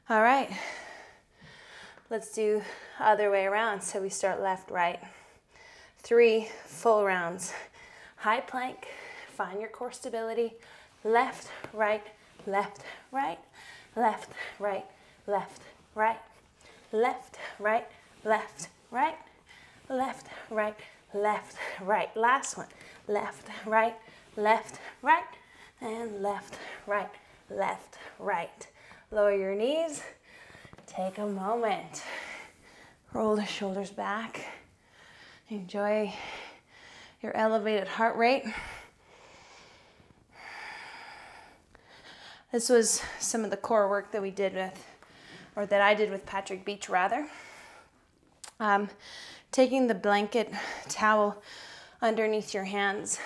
All right. Let's do other way around. So we start left, right. 3 full rounds. High plank. Find your core stability. Left, right, left, right, left, right, left, right, left, right, left, right, left, right, left, right. Last one. Left, right, and left, right. Lower your knees. Take a moment. Roll the shoulders back. Enjoy your elevated heart rate. This was some of the core work that we did with, or that I did with Patrick Beach rather. Taking the blanket towel underneath your hands.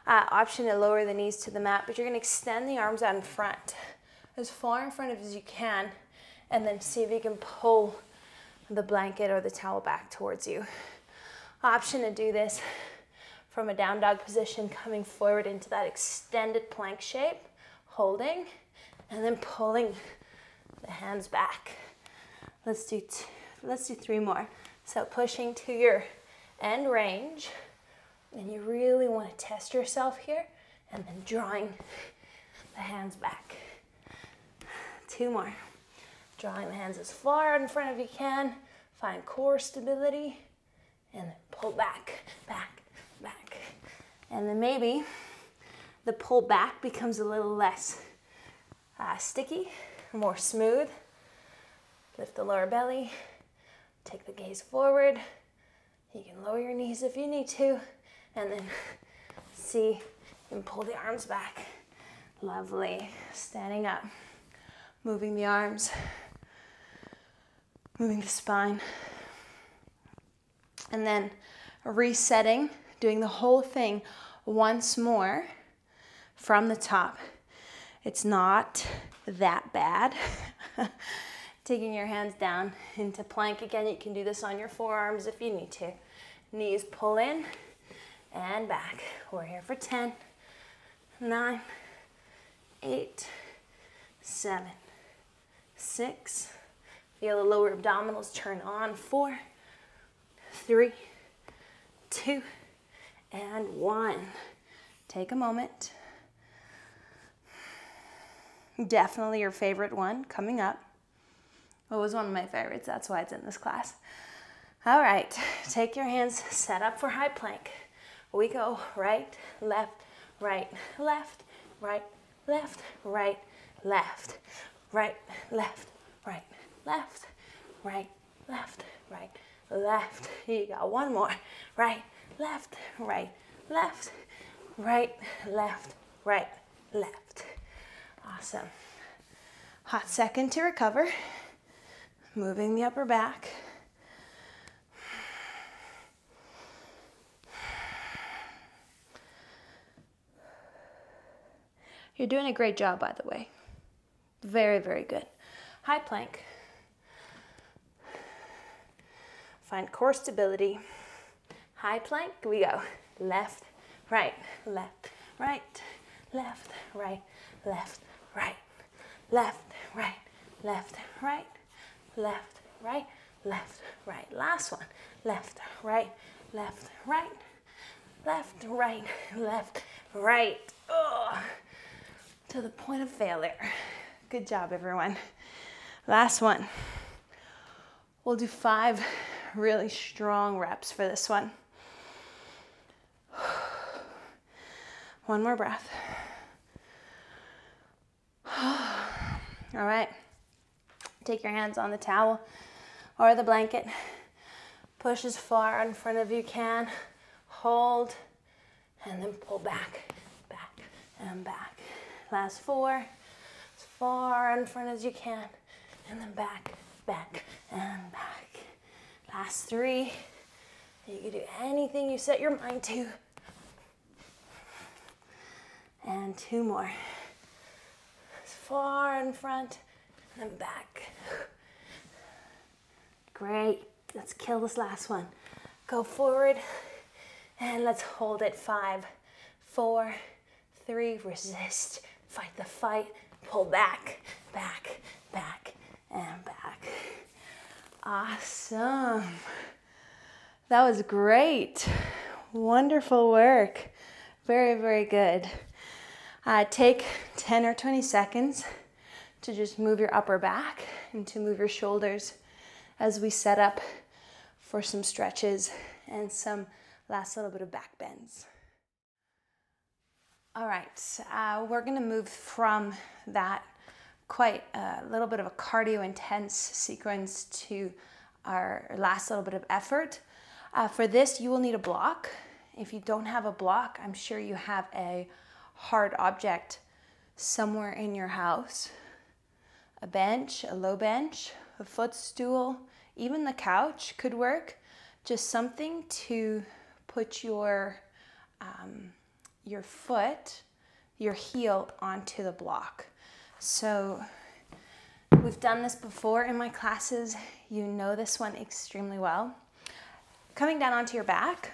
Option to lower the knees to the mat, but you're gonna extend the arms out in front, as far in front as you can, and then see if you can pull the blanket or the towel back towards you. Option to do this from a down dog position, coming forward into that extended plank shape, holding, and then pulling the hands back. Let's do 3 more. So pushing to your end range, and you really want to test yourself here, and then drawing the hands back. 2 more. Drawing the hands as far in front of you can, find core stability, and then pull back, back, back. And then maybe the pull back becomes a little less sticky, more smooth. Lift the lower belly, take the gaze forward. You can lower your knees if you need to, and then see and pull the arms back. Lovely. Standing up, moving the arms, moving the spine, and then resetting, doing the whole thing once more from the top. It's not that bad. Taking your hands down into plank again. You can do this on your forearms if you need to. Knees pull in and back. We're here for 10, 9, 8, 7, 6. Feel the lower abdominals turn on. 4, 3, 2, and 1. Take a moment. Definitely your favorite one coming up. It was one of my favorites, that's why it's in this class. All right, take your hands, set up for high plank. We go right, left, right, left, right, left, right, left, right, left, right, left, right, left, right, left. You got 1 more. Right, left, right, left, right, left, right, left. Awesome. Hot second to recover. Moving the upper back. You're doing a great job, by the way. Very, very good. High plank. Find core stability. High plank, we go. Left, right, left, right, left, right, left, right, left, right, left, right, left, right, left, right. Last one. Left, right, left, right, left, right, left, right. Oh, to the point of failure. Good job, everyone. Last one. We'll do 5 really strong reps for this one. 1 more breath. All right. Take your hands on the towel or the blanket. Push as far in front of you can. Hold, and then pull back, back, and back. Last 4. As far in front as you can, and then back, back, and back. Last 3. You can do anything you set your mind to. And 2 more. As far in front, and then back. Great. Let's kill this last one. Go forward, and let's hold it. 5, 4, 3. Resist. Fight the fight. Pull back, back, back, and back. Awesome. That was great. Wonderful work. Very, very good. Take 10 or 20 seconds to just move your upper back and to move your shoulders as we set up for some stretches and some last little bit of back bends. All right, we're gonna move from that quite a little bit of a cardio intense sequence to our last little bit of effort. For this, you will need a block. If you don't have a block, I'm sure you have a hard object somewhere in your house. A bench, a low bench, a footstool, even the couch could work. Just something to put your foot, your heel onto the block. So we've done this before in my classes. You know this one extremely well. Coming down onto your back,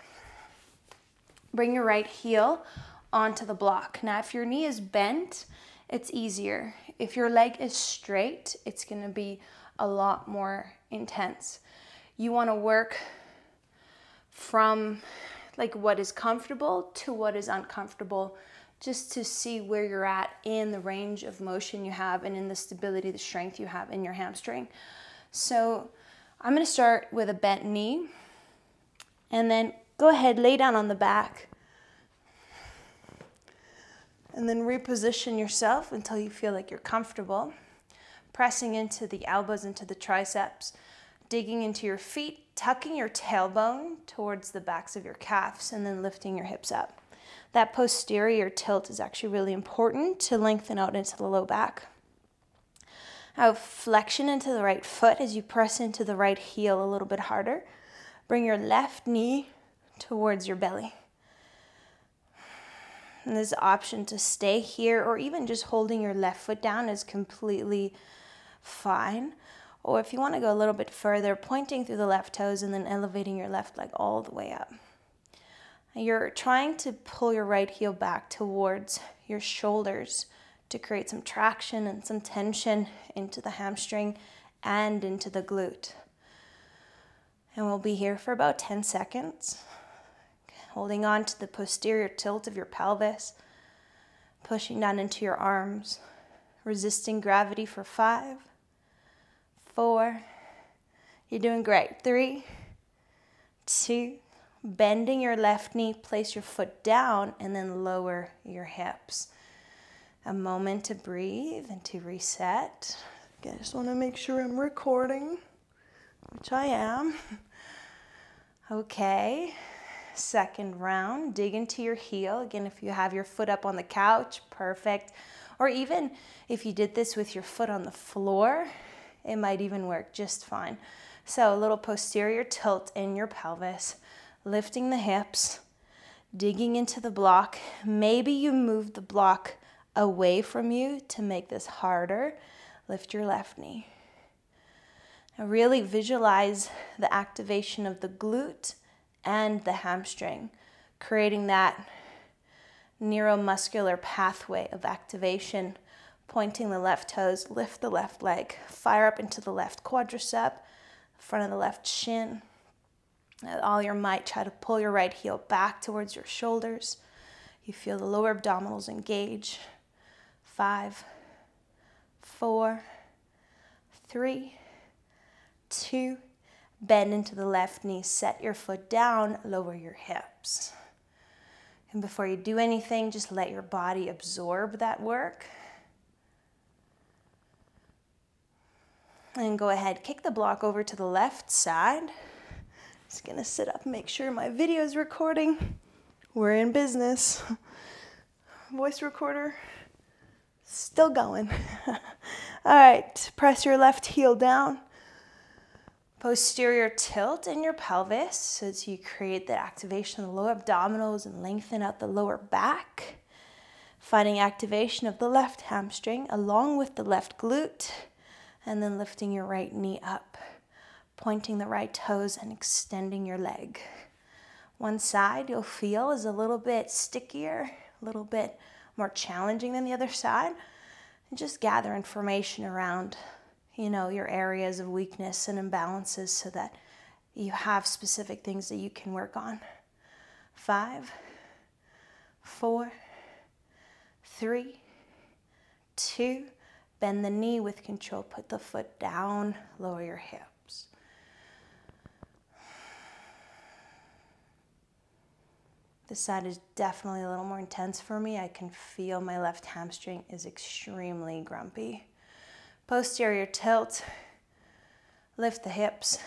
Bring your right heel onto the block. Now, if your knee is bent, it's easier. If your leg is straight, it's gonna be a lot more intense. You wanna work from like what is comfortable to what is uncomfortable, just to see where you're at in the range of motion you have and in the stability, the strength you have in your hamstring. So I'm gonna start with a bent knee, and then go ahead, lay down on the back, and then reposition yourself until you feel like you're comfortable. Pressing into the elbows, into the triceps, digging into your feet, tucking your tailbone towards the backs of your calves, and then lifting your hips up. That posterior tilt is actually really important to lengthen out into the low back. Now, flexion into the right foot as you press into the right heel a little bit harder. Bring your left knee towards your belly. And this option to stay here or even just holding your left foot down is completely fine. Or if you want to go a little bit further, pointing through the left toes and then elevating your left leg all the way up. You're trying to pull your right heel back towards your shoulders to create some traction and some tension into the hamstring and into the glute. And we'll be here for about 10 seconds. Holding on to the posterior tilt of your pelvis, pushing down into your arms, resisting gravity for 5, 4, you're doing great, 3, 2, bending your left knee, place your foot down, and then lower your hips. A moment to breathe and to reset. I just want to make sure I'm recording, which I am. Okay, second round, dig into your heel. Again, if you have your foot up on the couch, perfect. Or even if you did this with your foot on the floor, it might even work just fine. So a little posterior tilt in your pelvis, lifting the hips, digging into the block. Maybe you move the block away from you to make this harder. Lift your left knee. Now really visualize the activation of the glute and the hamstring, creating that neuromuscular pathway of activation. Pointing the left toes, lift the left leg, fire up into the left quadricep, front of the left shin. With all your might, try to pull your right heel back towards your shoulders. You feel the lower abdominals engage. 5, 4, 3, 2, bend into the left knee, set your foot down, lower your hips. And before you do anything, just let your body absorb that work. And go ahead, kick the block over to the left side. Just gonna sit up and make sure my video is recording. We're in business. Voice recorder, still going. All right, press your left heel down. Posterior tilt in your pelvis as you create the activation of the lower abdominals and lengthen out the lower back. Finding activation of the left hamstring along with the left glute. And then lifting your right knee up, pointing the right toes and extending your leg. One side you'll feel is a little bit stickier, a little bit more challenging than the other side. And just gather information around, your areas of weakness and imbalances so that you have specific things that you can work on. 5, 4, 3, 2, bend the knee with control, put the foot down, lower your hips. This side is definitely a little more intense for me. I can feel my left hamstring is extremely grumpy. Posterior tilt, lift the hips.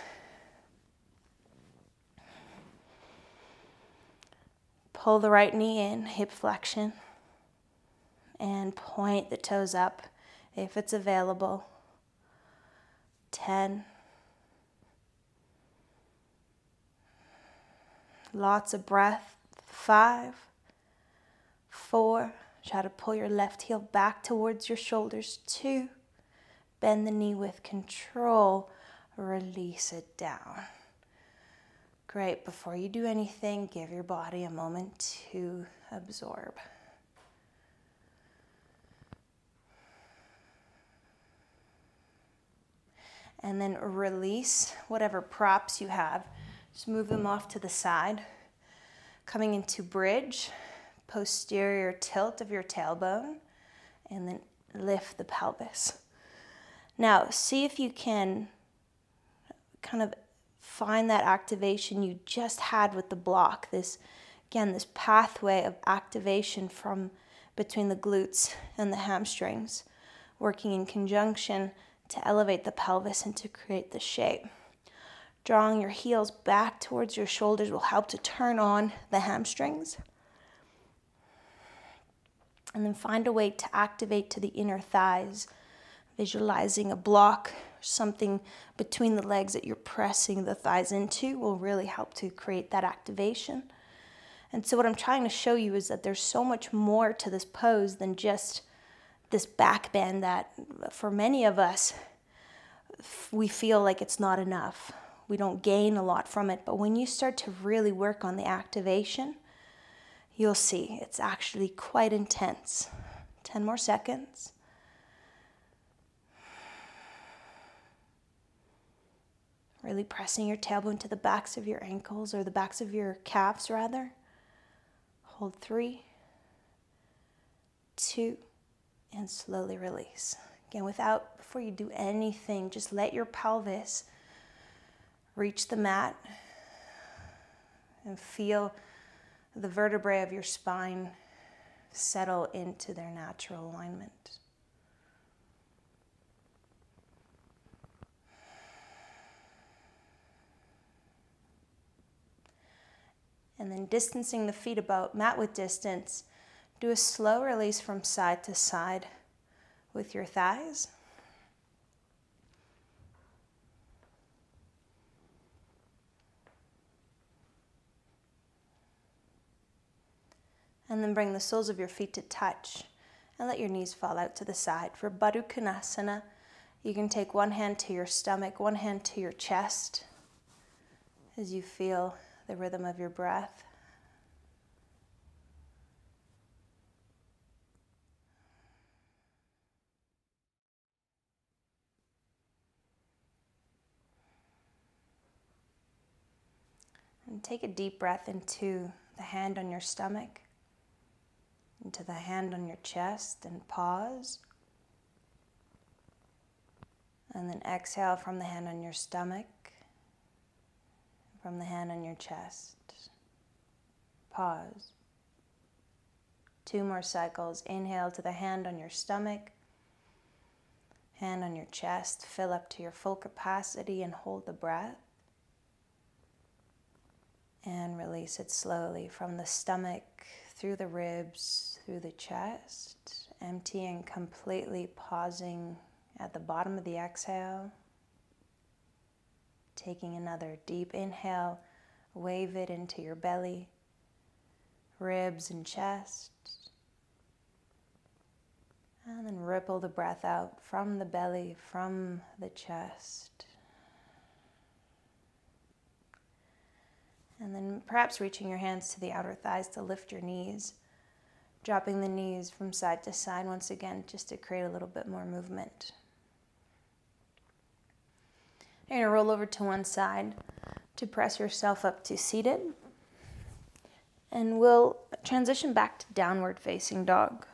Pull the right knee in, hip flexion, and point the toes up if it's available. 10. Lots of breath. 5, 4. Try to pull your left heel back towards your shoulders. 2. Bend the knee with control. Release it down. Great. Before you do anything, give your body a moment to absorb. And then release whatever props you have. Just move them off to the side. Coming into bridge, posterior tilt of your tailbone, and then lift the pelvis. Now, see if you can kind of find that activation you just had with the block. This pathway of activation from between the glutes and the hamstrings, working in conjunction to elevate the pelvis and to create the shape. Drawing your heels back towards your shoulders will help to turn on the hamstrings. And then find a way to activate to the inner thighs, visualizing a block, something between the legs that you're pressing the thighs into will really help to create that activation. And so what I'm trying to show you is that there's so much more to this pose than just this back bend that for many of us, we feel like it's not enough. We don't gain a lot from it. But when you start to really work on the activation, you'll see it's actually quite intense. 10 more seconds. Really pressing your tailbone to the backs of your ankles, or the backs of your calves rather. Hold 3, 2, and slowly release. Again, before you do anything, just let your pelvis reach the mat and feel the vertebrae of your spine settle into their natural alignment. And then distancing the feet about mat width distance, do a slow release from side to side with your thighs. And then bring the soles of your feet to touch and let your knees fall out to the side. For Baddha Konasana, you can take one hand to your stomach, one hand to your chest as you feel the rhythm of your breath. And take a deep breath into the hand on your stomach, into the hand on your chest, and pause. And then exhale from the hand on your stomach, from the hand on your chest. Pause. 2 more cycles. Inhale to the hand on your stomach, hand on your chest. Fill up to your full capacity and hold the breath. And release it slowly from the stomach, through the ribs, through the chest, emptying completely, pausing at the bottom of the exhale. Taking another deep inhale, wave it into your belly, ribs and chest. And then ripple the breath out from the belly, from the chest. And then perhaps reaching your hands to the outer thighs to lift your knees, dropping the knees from side to side once again, just to create a little bit more movement. You're going to roll over to one side to press yourself up to seated. And we'll transition back to downward facing dog.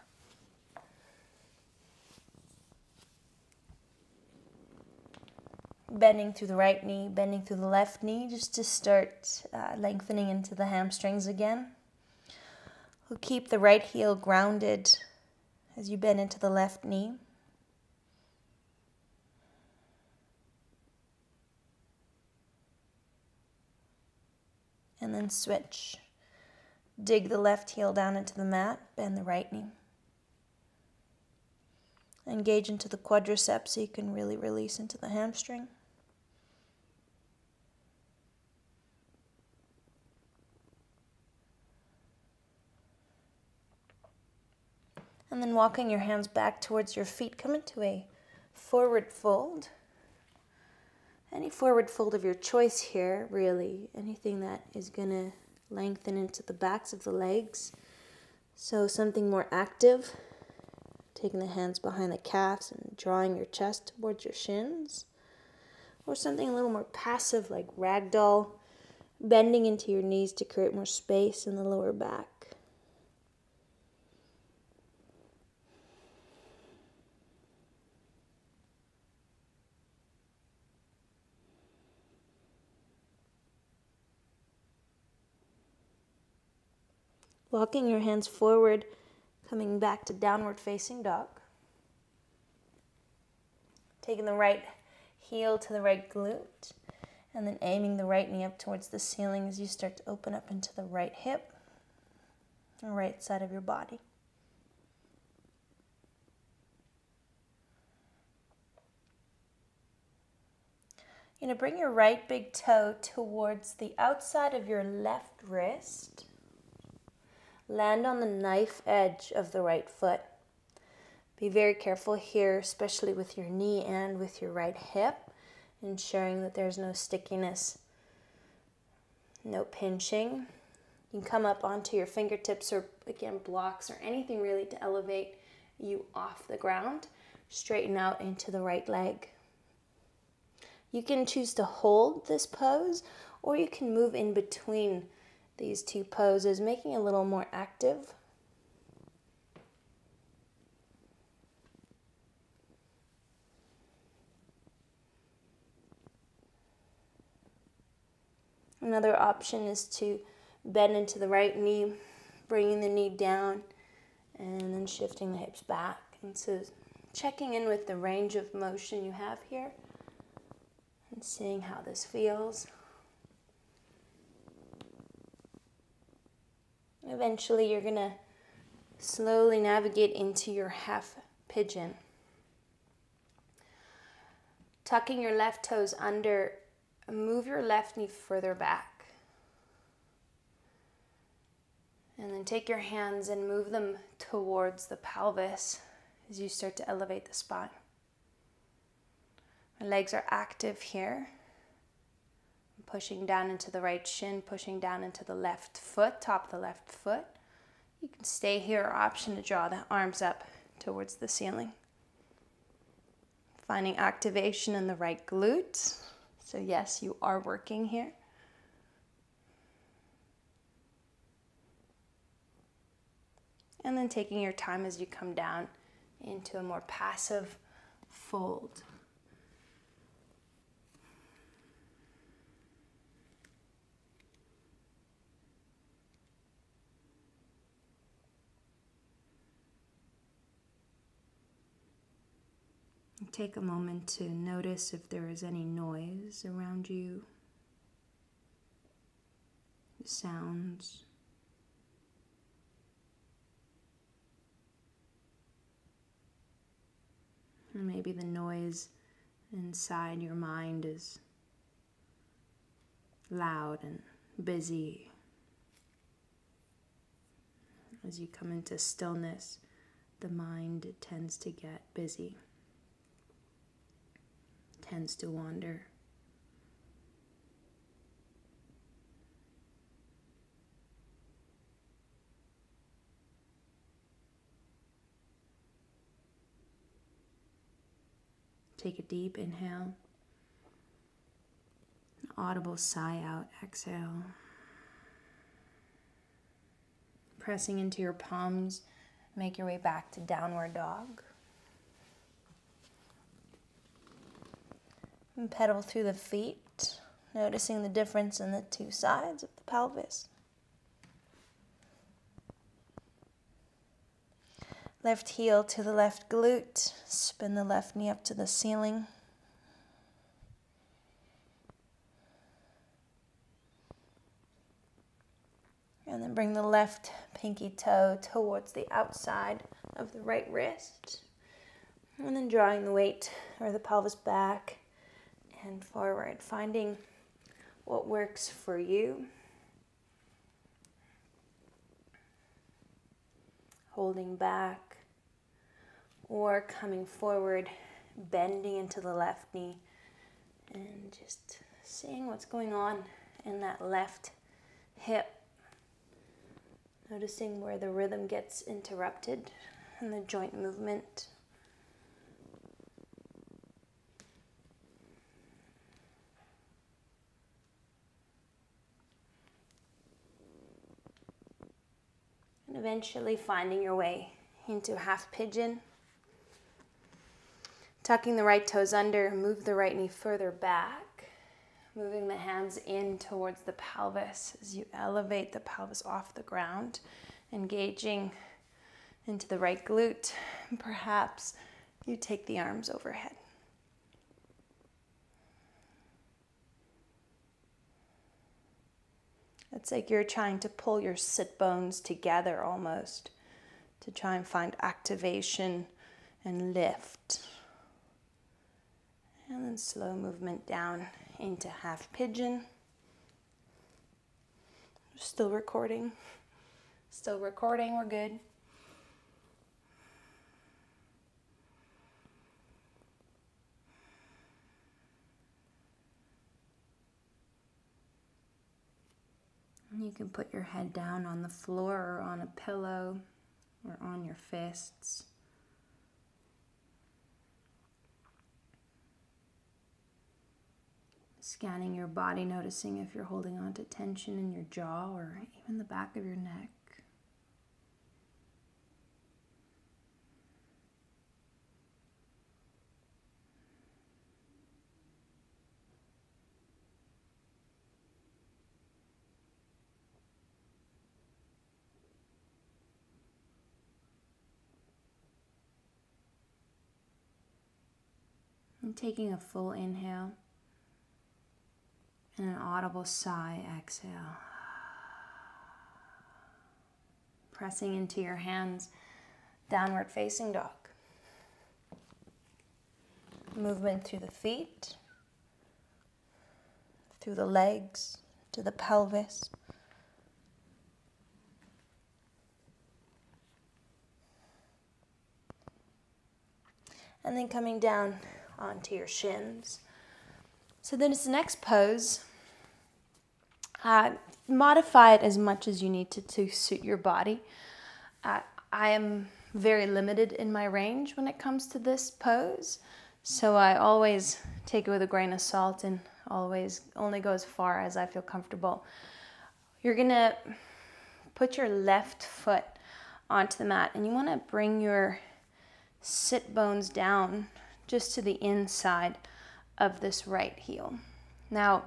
Bending through the right knee, bending through the left knee, just to start lengthening into the hamstrings again. We'll keep the right heel grounded as you bend into the left knee. And then switch. Dig the left heel down into the mat, bend the right knee. Engage into the quadriceps so you can really release into the hamstring. And then walking your hands back towards your feet, come into a forward fold. any forward fold of your choice here, really. Anything that is going to lengthen into the backs of the legs. So something more active, taking the hands behind the calves and drawing your chest towards your shins. Or something a little more passive like ragdoll, bending into your knees to create more space in the lower back. Walking your hands forward, coming back to downward facing dog. Taking the right heel to the right glute, and then aiming the right knee up towards the ceiling as you start to open up into the right hip, the right side of your body. You're going to bring your right big toe towards the outside of your left wrist. Land on the knife edge of the right foot. Be very careful here, especially with your knee and with your right hip, ensuring that there's no stickiness, no pinching. You can come up onto your fingertips or, again, blocks or anything really to elevate you off the ground. Straighten out into the right leg. You can choose to hold this pose, or you can move in between these two poses, making it a little more active. Another option is to bend into the right knee, bringing the knee down, and then shifting the hips back. And so checking in with the range of motion you have here and seeing how this feels. Eventually, you're going to slowly navigate into your half pigeon. Tucking your left toes under, move your left knee further back. And then take your hands and move them towards the pelvis as you start to elevate the spine. My legs are active here. Pushing down into the right shin, pushing down into the left foot, top of the left foot. You can stay here, or option to draw the arms up towards the ceiling. Finding activation in the right glute. So yes, you are working here. And then taking your time as you come down into a more passive fold. Take a moment to notice if there is any noise around you, sounds. Or maybe the noise inside your mind is loud and busy. As you come into stillness, the mind tends to get busy. Tends to wander. Take a deep inhale, an audible sigh out, exhale. Pressing into your palms, make your way back to downward dog. And pedal through the feet, noticing the difference in the two sides of the pelvis. Left heel to the left glute, spin the left knee up to the ceiling. And then bring the left pinky toe towards the outside of the right wrist. And then drawing the weight or the pelvis back and forward, finding what works for you. Holding back or coming forward, bending into the left knee And just seeing what's going on in that left hip. Noticing where the rhythm gets interrupted and the joint movement. And eventually finding your way into half pigeon. Tucking the right toes under, move the right knee further back. Moving the hands in towards the pelvis as you elevate the pelvis off the ground. Engaging into the right glute. And perhaps you take the arms overhead. It's like you're trying to pull your sit bones together almost to try and find activation and lift. And then slow movement down into half pigeon. Still recording. Still recording, we're good. You can put your head down on the floor or on a pillow or on your fists. Scanning your body, noticing if you're holding on to tension in your jaw or even the back of your neck. And taking a full inhale and an audible sigh, exhale. Pressing into your hands, downward facing dog. Movement through the feet, through the legs, to the pelvis. And then coming down onto your shins. So then it's the next pose. Modify it as much as you need to suit your body. I am very limited in my range when it comes to this pose. So I always take it with a grain of salt and always only go as far as I feel comfortable. You're gonna put your left foot onto the mat and you wanna bring your sit bones down just to the inside of this right heel. Now,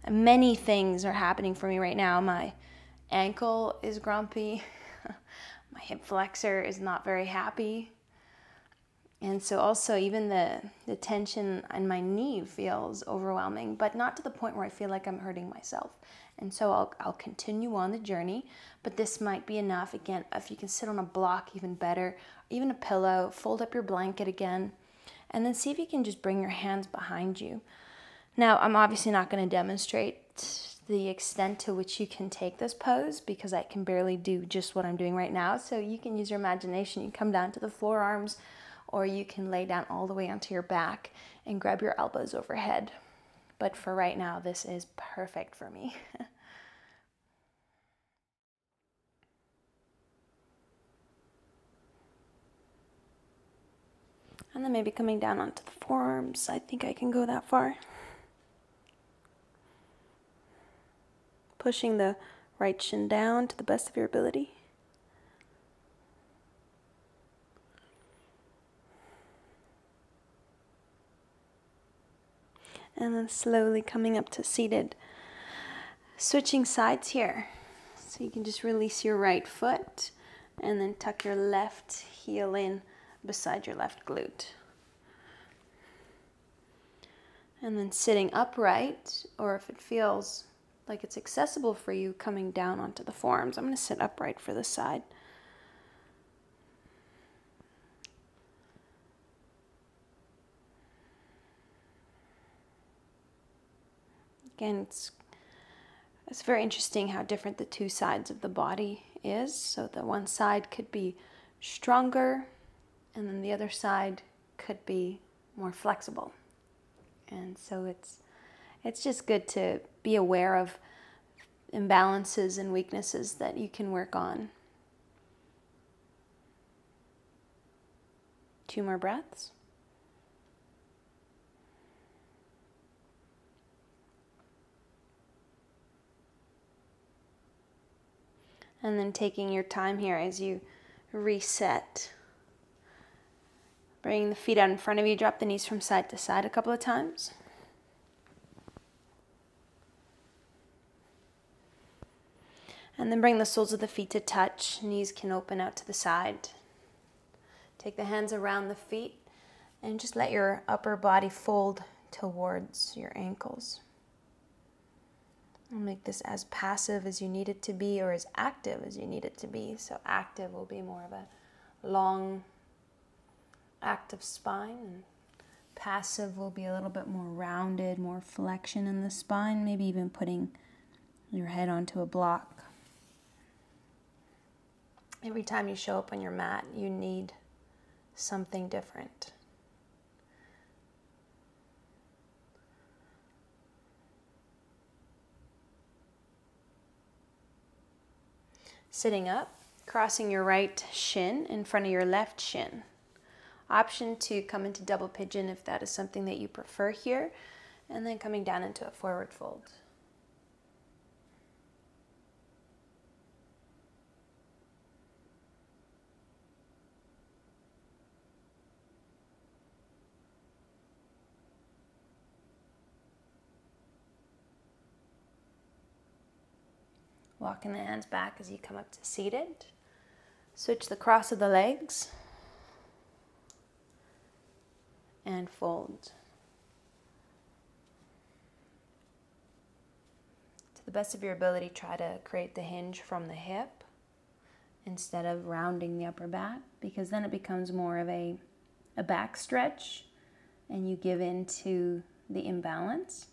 many things are happening for me right now. My ankle is grumpy. My hip flexor is not very happy. And so also even the tension in my knee feels overwhelming, but not to the point where I feel like I'm hurting myself. And so I'll continue on the journey, but this might be enough. Again, if you can sit on a block, even better, even a pillow, fold up your blanket again, and then see if you can just bring your hands behind you. Now, I'm obviously not going to demonstrate the extent to which you can take this pose because I can barely do just what I'm doing right now. So you can use your imagination. You can come down to the forearms, or you can lay down all the way onto your back and grab your elbows overhead. But for right now, this is perfect for me. And then maybe coming down onto the forearms. I think I can go that far. Pushing the right shin down to the best of your ability. And then slowly coming up to seated. Switching sides here. So you can just release your right foot and then tuck your left heel in beside your left glute. And then sitting upright, or if it feels like it's accessible for you, coming down onto the forearms. I'm going to sit upright for this side. Again, it's very interesting how different the two sides of the body is. So the one side could be stronger, and then the other side could be more flexible. And so it's just good to be aware of imbalances and weaknesses that you can work on. 2 more breaths. And then taking your time here as you reset. Bring the feet out in front of you, drop the knees from side to side a couple of times. And then bring the soles of the feet to touch. Knees can open out to the side. Take the hands around the feet and just let your upper body fold towards your ankles. And make this as passive as you need it to be, or as active as you need it to be. So active will be more of a long, active spine, and passive will be a little bit more rounded, more flexion in the spine, maybe even putting your head onto a block. Every time you show up on your mat, you need something different. Sitting up, crossing your right shin in front of your left shin. Option to come into double pigeon if that is something that you prefer here, and then coming down into a forward fold. Walking the hands back as you come up to seated. Switch the cross of the legs and fold. To the best of your ability, try to create the hinge from the hip instead of rounding the upper back, because then it becomes more of a back stretch and you give in to the imbalance.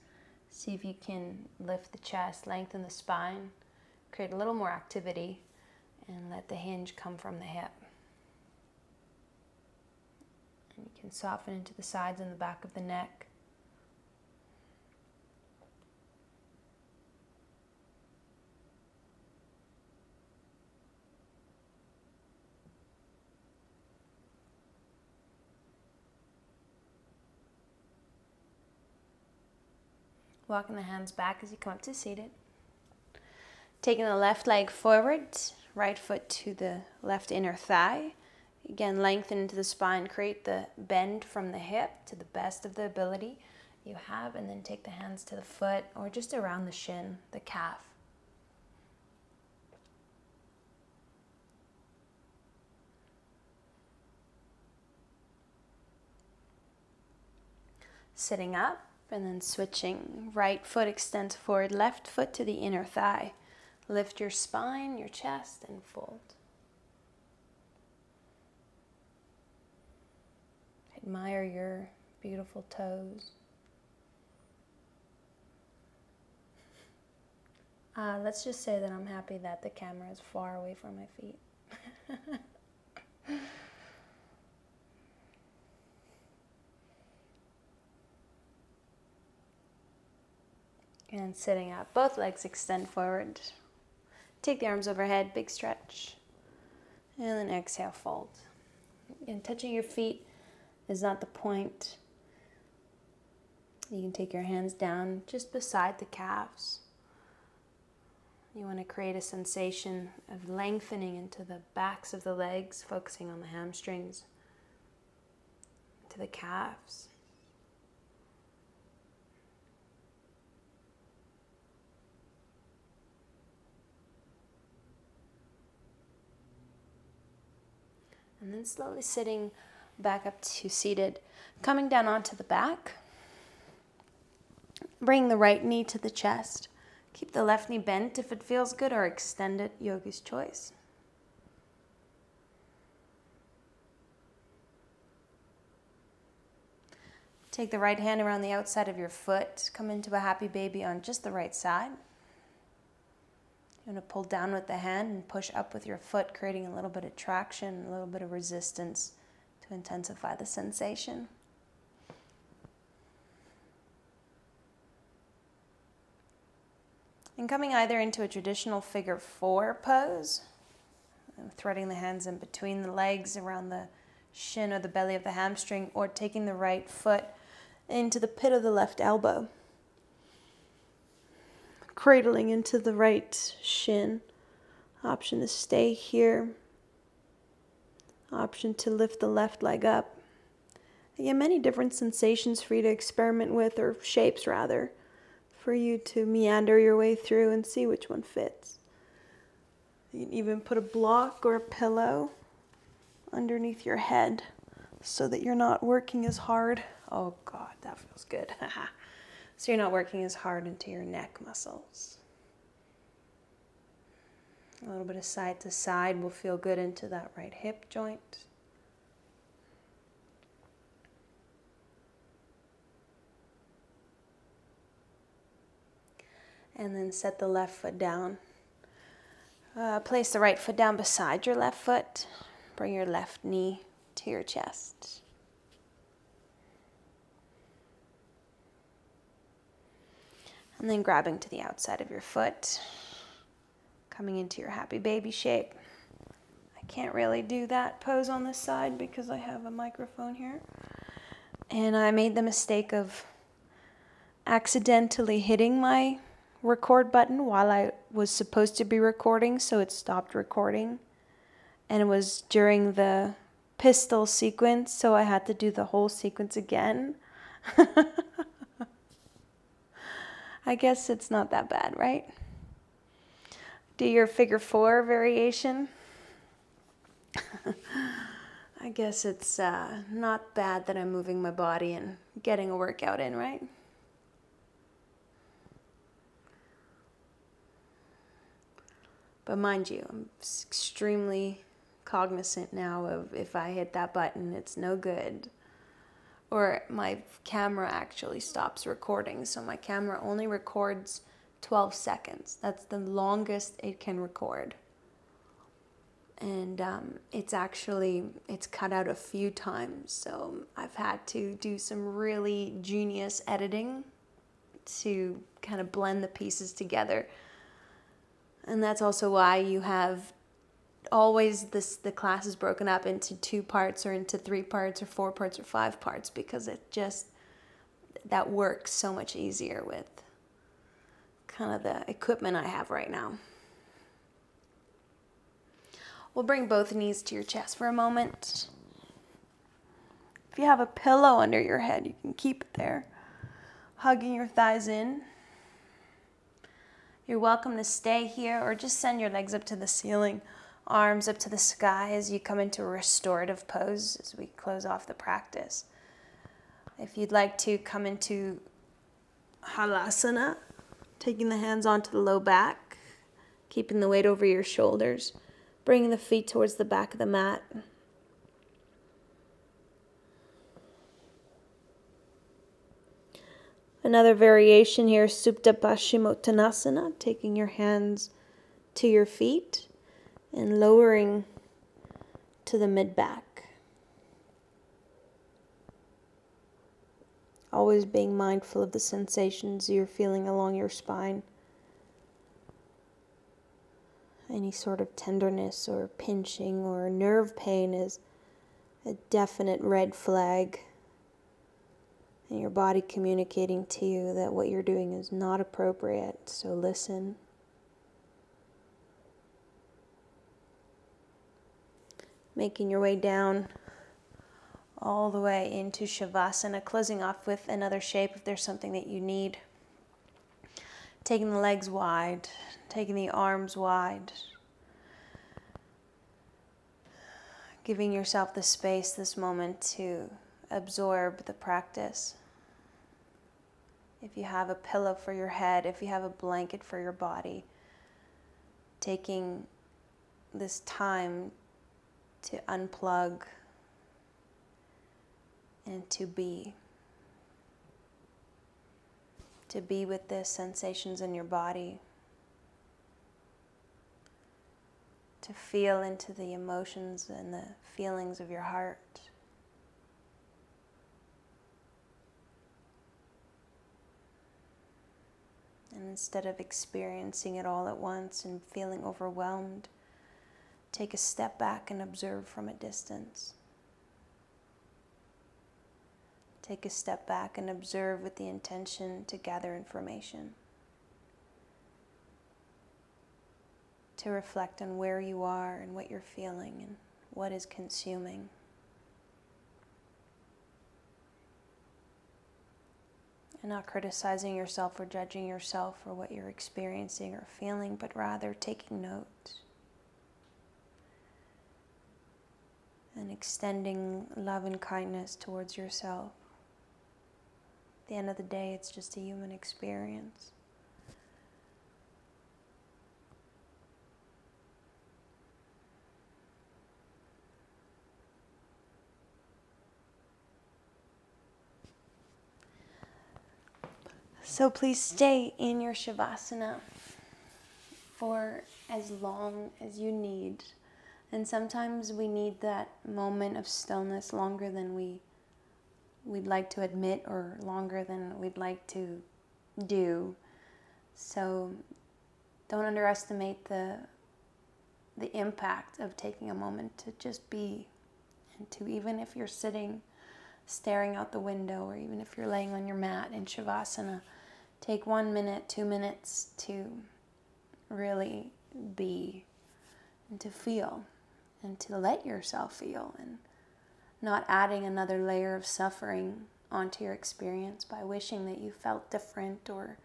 See if you can lift the chest, lengthen the spine, create a little more activity, and let the hinge come from the hip. And you can soften into the sides and the back of the neck. Walking the hands back as you come up to seated. Taking the left leg forward, right foot to the left inner thigh. Again, lengthen into the spine, create the bend from the hip to the best of the ability you have, and then take the hands to the foot or just around the shin, the calf. Sitting up and then switching. Right foot extends forward, left foot to the inner thigh. Lift your spine, your chest, and fold. Admire your beautiful toes. Let's just say that I'm happy that the camera is far away from my feet. And sitting up, both legs extend forward. Take the arms overhead, big stretch. And then exhale, fold. And touching your feet is not the point. You can take your hands down just beside the calves. You want to create a sensation of lengthening into the backs of the legs, focusing on the hamstrings, to the calves. And then slowly sitting back up to seated, coming down onto the back. Bring the right knee to the chest. Keep the left knee bent if it feels good, or extend it, yogi's choice. Take the right hand around the outside of your foot. Come into a happy baby on just the right side. You want to pull down with the hand and push up with your foot, creating a little bit of traction, a little bit of resistance to intensify the sensation. And coming either into a traditional figure 4 pose, threading the hands in between the legs around the shin or the belly of the hamstring, or taking the right foot into the pit of the left elbow, cradling into the right shin. Option to stay here. Option to lift the left leg up. Again, many different sensations for you to experiment with, or shapes rather, for you to meander your way through and see which one fits. You can even put a block or a pillow underneath your head so that you're not working as hard. Oh God, that feels good. So you're not working as hard into your neck muscles. A little bit of side to side will feel good into that right hip joint. And then set the left foot down. Place the right foot down beside your left foot. Bring your left knee to your chest. And then grabbing to the outside of your foot. Coming into your happy baby shape. I can't really do that pose on this side because I have a microphone here. And I made the mistake of accidentally hitting my record button while I was supposed to be recording, so it stopped recording. And it was during the pistol sequence, so I had to do the whole sequence again. I guess it's not that bad, right? Do your figure 4 variation. I guess it's not bad that I'm moving my body and getting a workout in, right? But mind you, I'm extremely cognizant now of if I hit that button, it's no good. Or my camera actually stops recording. So my camera only records 12 seconds. That's the longest it can record. And it's cut out a few times. So I've had to do some really genius editing to kind of blend the pieces together. And that's also why you have always the class is broken up into 2 parts or into 3 parts or 4 parts or 5 parts, because that works so much easier with kind of the equipment I have right now. We'll bring both knees to your chest for a moment. If you have a pillow under your head, you can keep it there, hugging your thighs in. You're welcome to stay here or just send your legs up to the ceiling, arms up to the sky as you come into a restorative pose as we close off the practice. If you'd like to come into halasana, taking the hands onto the low back, keeping the weight over your shoulders, bringing the feet towards the back of the mat. Another variation here, Supta Paschimottanasana, taking your hands to your feet and lowering to the mid-back. Always being mindful of the sensations you're feeling along your spine. Any sort of tenderness or pinching or nerve pain is a definite red flag. And your body communicating to you that what you're doing is not appropriate, so listen. Making your way down all the way into Shavasana, closing off with another shape if there's something that you need. Taking the legs wide, taking the arms wide. Giving yourself the space, this moment, to absorb the practice. If you have a pillow for your head, if you have a blanket for your body, taking this time to unplug and to be with the sensations in your body, to feel into the emotions and the feelings of your heart. And instead of experiencing it all at once and feeling overwhelmed, take a step back and observe from a distance. Take a step back and observe with the intention to gather information, to reflect on where you are and what you're feeling and what is consuming. And not criticizing yourself or judging yourself for what you're experiencing or feeling, but rather taking notes and extending love and kindness towards yourself. At the end of the day, it's just a human experience. So please stay in your Shavasana for as long as you need. And sometimes we need that moment of stillness longer than we'd like to admit, or longer than we'd like to do. So don't underestimate the impact of taking a moment to just be, and to, even if you're sitting staring out the window, or even if you're laying on your mat in Shavasana, take 1 minute, 2 minutes to really be and to feel and to let yourself feel, and not adding another layer of suffering onto your experience by wishing that you felt different, or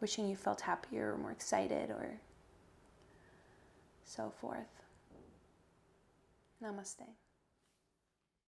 wishing you felt happier or more excited, or so forth. Namaste.